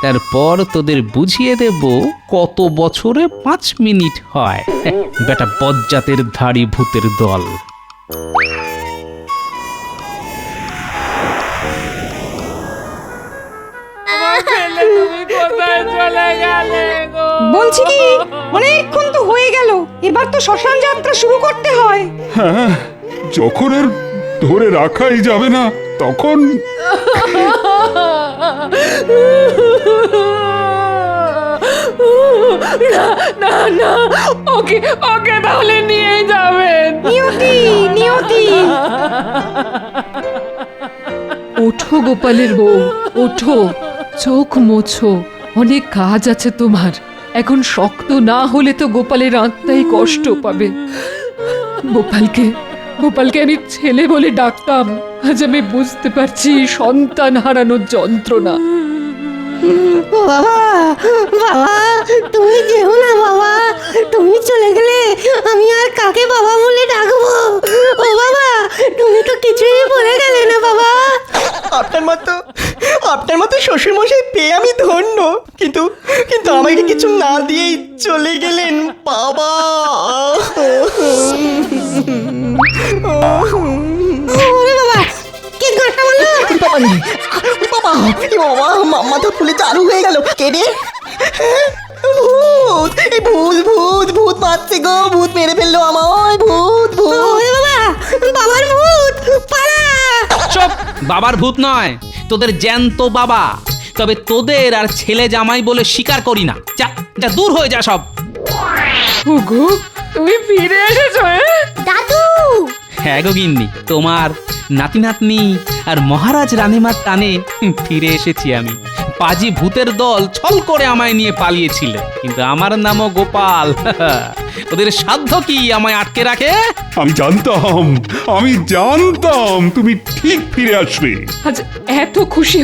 তারপর তোদের বুঝিয়ে দেব কত বছরে 5 মিনিট হয়। বেটা বজ্জাতের ধাড়ি ভূতের দল। বলছি কি, অনেকক্ষণ তো হয়ে গেল, এবার তো শ্মশান যাত্রা শুরু করতে হয়। হ্যাঁ, যখন আর ধরে রাখাই যাবে না, তখন না না না, ওকে ওকে তাহলে নিয়ে যাবেন। নিয়তি নিয়তি, ওঠো গোপালের বউ, ওঠো, চোখ মোছো, অনেক কাজ আছে তোমার। এখন শক্ত না হলে তো গোপালের আত্মাই কষ্ট পাবে। গোপালকে আমি ছেলে বলে ডাকতাম, আজ আমি বুঝতে পারছি সন্তান হারানোর যন্ত্রণা। বাবা বাবা, তুমি যেও না বাবা, তুমি চলে গেলে আমি আর কাকে বাবা বলে ডাকবো? ও বাবা, তুমি তো কিছুই বলে গেলে না বাবা। আপনার মতো শ্বশুর মশাই পেয়ে আমি ধন্য, কিন্তু কিন্তু আমাকে কিছু না দিয়েই চলে গেলেন বাবা। ওরে বাবা, কে গাঁটটা মারলো? বাবা বাবা, মাথা ফুলে চালু হয়ে গেল। কে রে? ভূত, এই ভূত ভূত ভূত মারছে গো, ভূত মেরে ফেললো আমায়, ভূত ভূত। ওরে বাবা, বাবার ভূত, পালা। চুপ, বাবার ভূত নয়, তোদের জ্যান্ত বাবা। তবে তোদের আর ছেলে জামাই বলে স্বীকার করি না। যা যা, দূর হয়ে যা সব। ওগো, তুমি ফিরে এসেছো? দাদু! হ্যাঁ গো গিন্নি, তোমার নাতি নাতনি আর মহারাজ রানীমার টানে ফিরে এসেছি আমি। পাজি ভূতের দল ছল করে আমায় নিয়ে পালিয়েছিল, কিন্তু আমার নামও গোপাল। ওদের সাধ্য কি আমায় আটকে রাখে? আমি জানতাম তুমি ঠিক ফিরে আসবে। আজ এত খুশি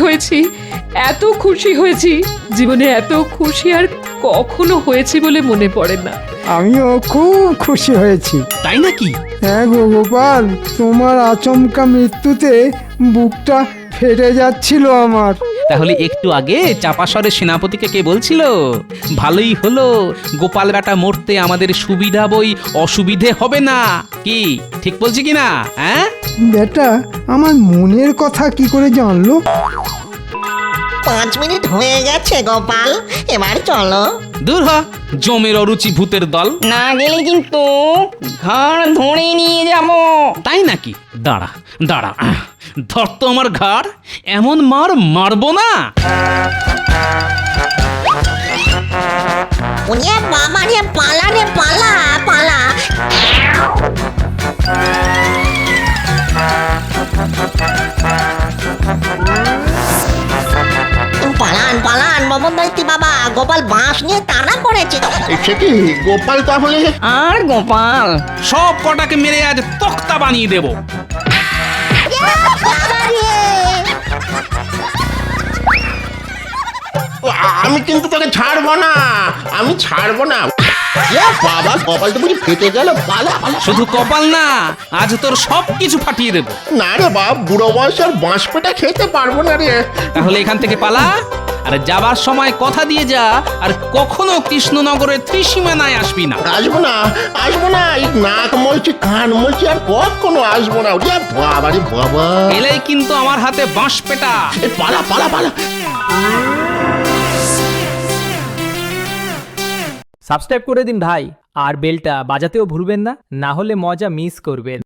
হয়েছি, জীবনে এত খুশি আর কখনো হয়েছি বলে মনে পড়ে না। আমিও খুব খুশি হয়েছি। তাই নাকি? হ্যাঁ গো গোপাল, তোমার আচমকা মৃত্যুতে বুকটা ফেটে যাচ্ছিল আমার। তাহলে একটু আগে চাপাসরের সেনাপতিকে কে বলছিল ভালোই হলো গোপাল বেটা মরতে আমাদের সুবিধা বই অসুবিধে হবে না? কি ঠিক বলছি কি না? হ্যাঁ বেটা আমার মনের কথা কি করে জানলো? 5 মিনিট হয়ে গেছে গোপাল, এবার চলো। দূর হ, জমের অরুচি ভূতের দল। না গেলে কিন্তু ঘাড় ধরে নিয়ে যাব। তাই নাকি? দাঁড়া দাঁড়া, ধর তো আমার ঘাড়, এমন মার মারবো না। ওরে বাবা রে, পালা রে, পালা পালা। পালান পালান মমতাইতি বাবা, গোপাল বাঁশ নিয়ে তাড়া করেছে। সে কি গোপাল তাহলে? আর গোপাল সব কটাকে মেরে আজ তক্তা বানিয়ে দেব। আমি কিন্তু তোকে ছাড়বো না, আমি ছাড়বো না। বাবা কপাল তো বুঝি ফেটে গেল, পালা পালা। শুধু কপাল না, আজ তোর সব কিছু ফাটিয়ে দেব। না রে বাপ, বুড়ো বয়সে আর বাঁশ পেটা খেতে পারবো না রে। তাহলে এখান থেকে পালা, আর যাবার সময় কথা দিয়ে যা, আর কখনো কৃষ্ণনগরের ত্রিসীমানায় আসবি না। আসবো না, আসবো না, এই নাক মলছি কান মলছি আর কখনো আসবো না। ওরে বাবা রে বাবা, এলেই কিন্তু আমার হাতে বাঁশ পেটা। পালা পালা পালা। সাবস্ক্রাইব করে দিন ভাই, আর বেলটা বাজাতেও ভুলবেন না, না হলে মজা মিস করবেন।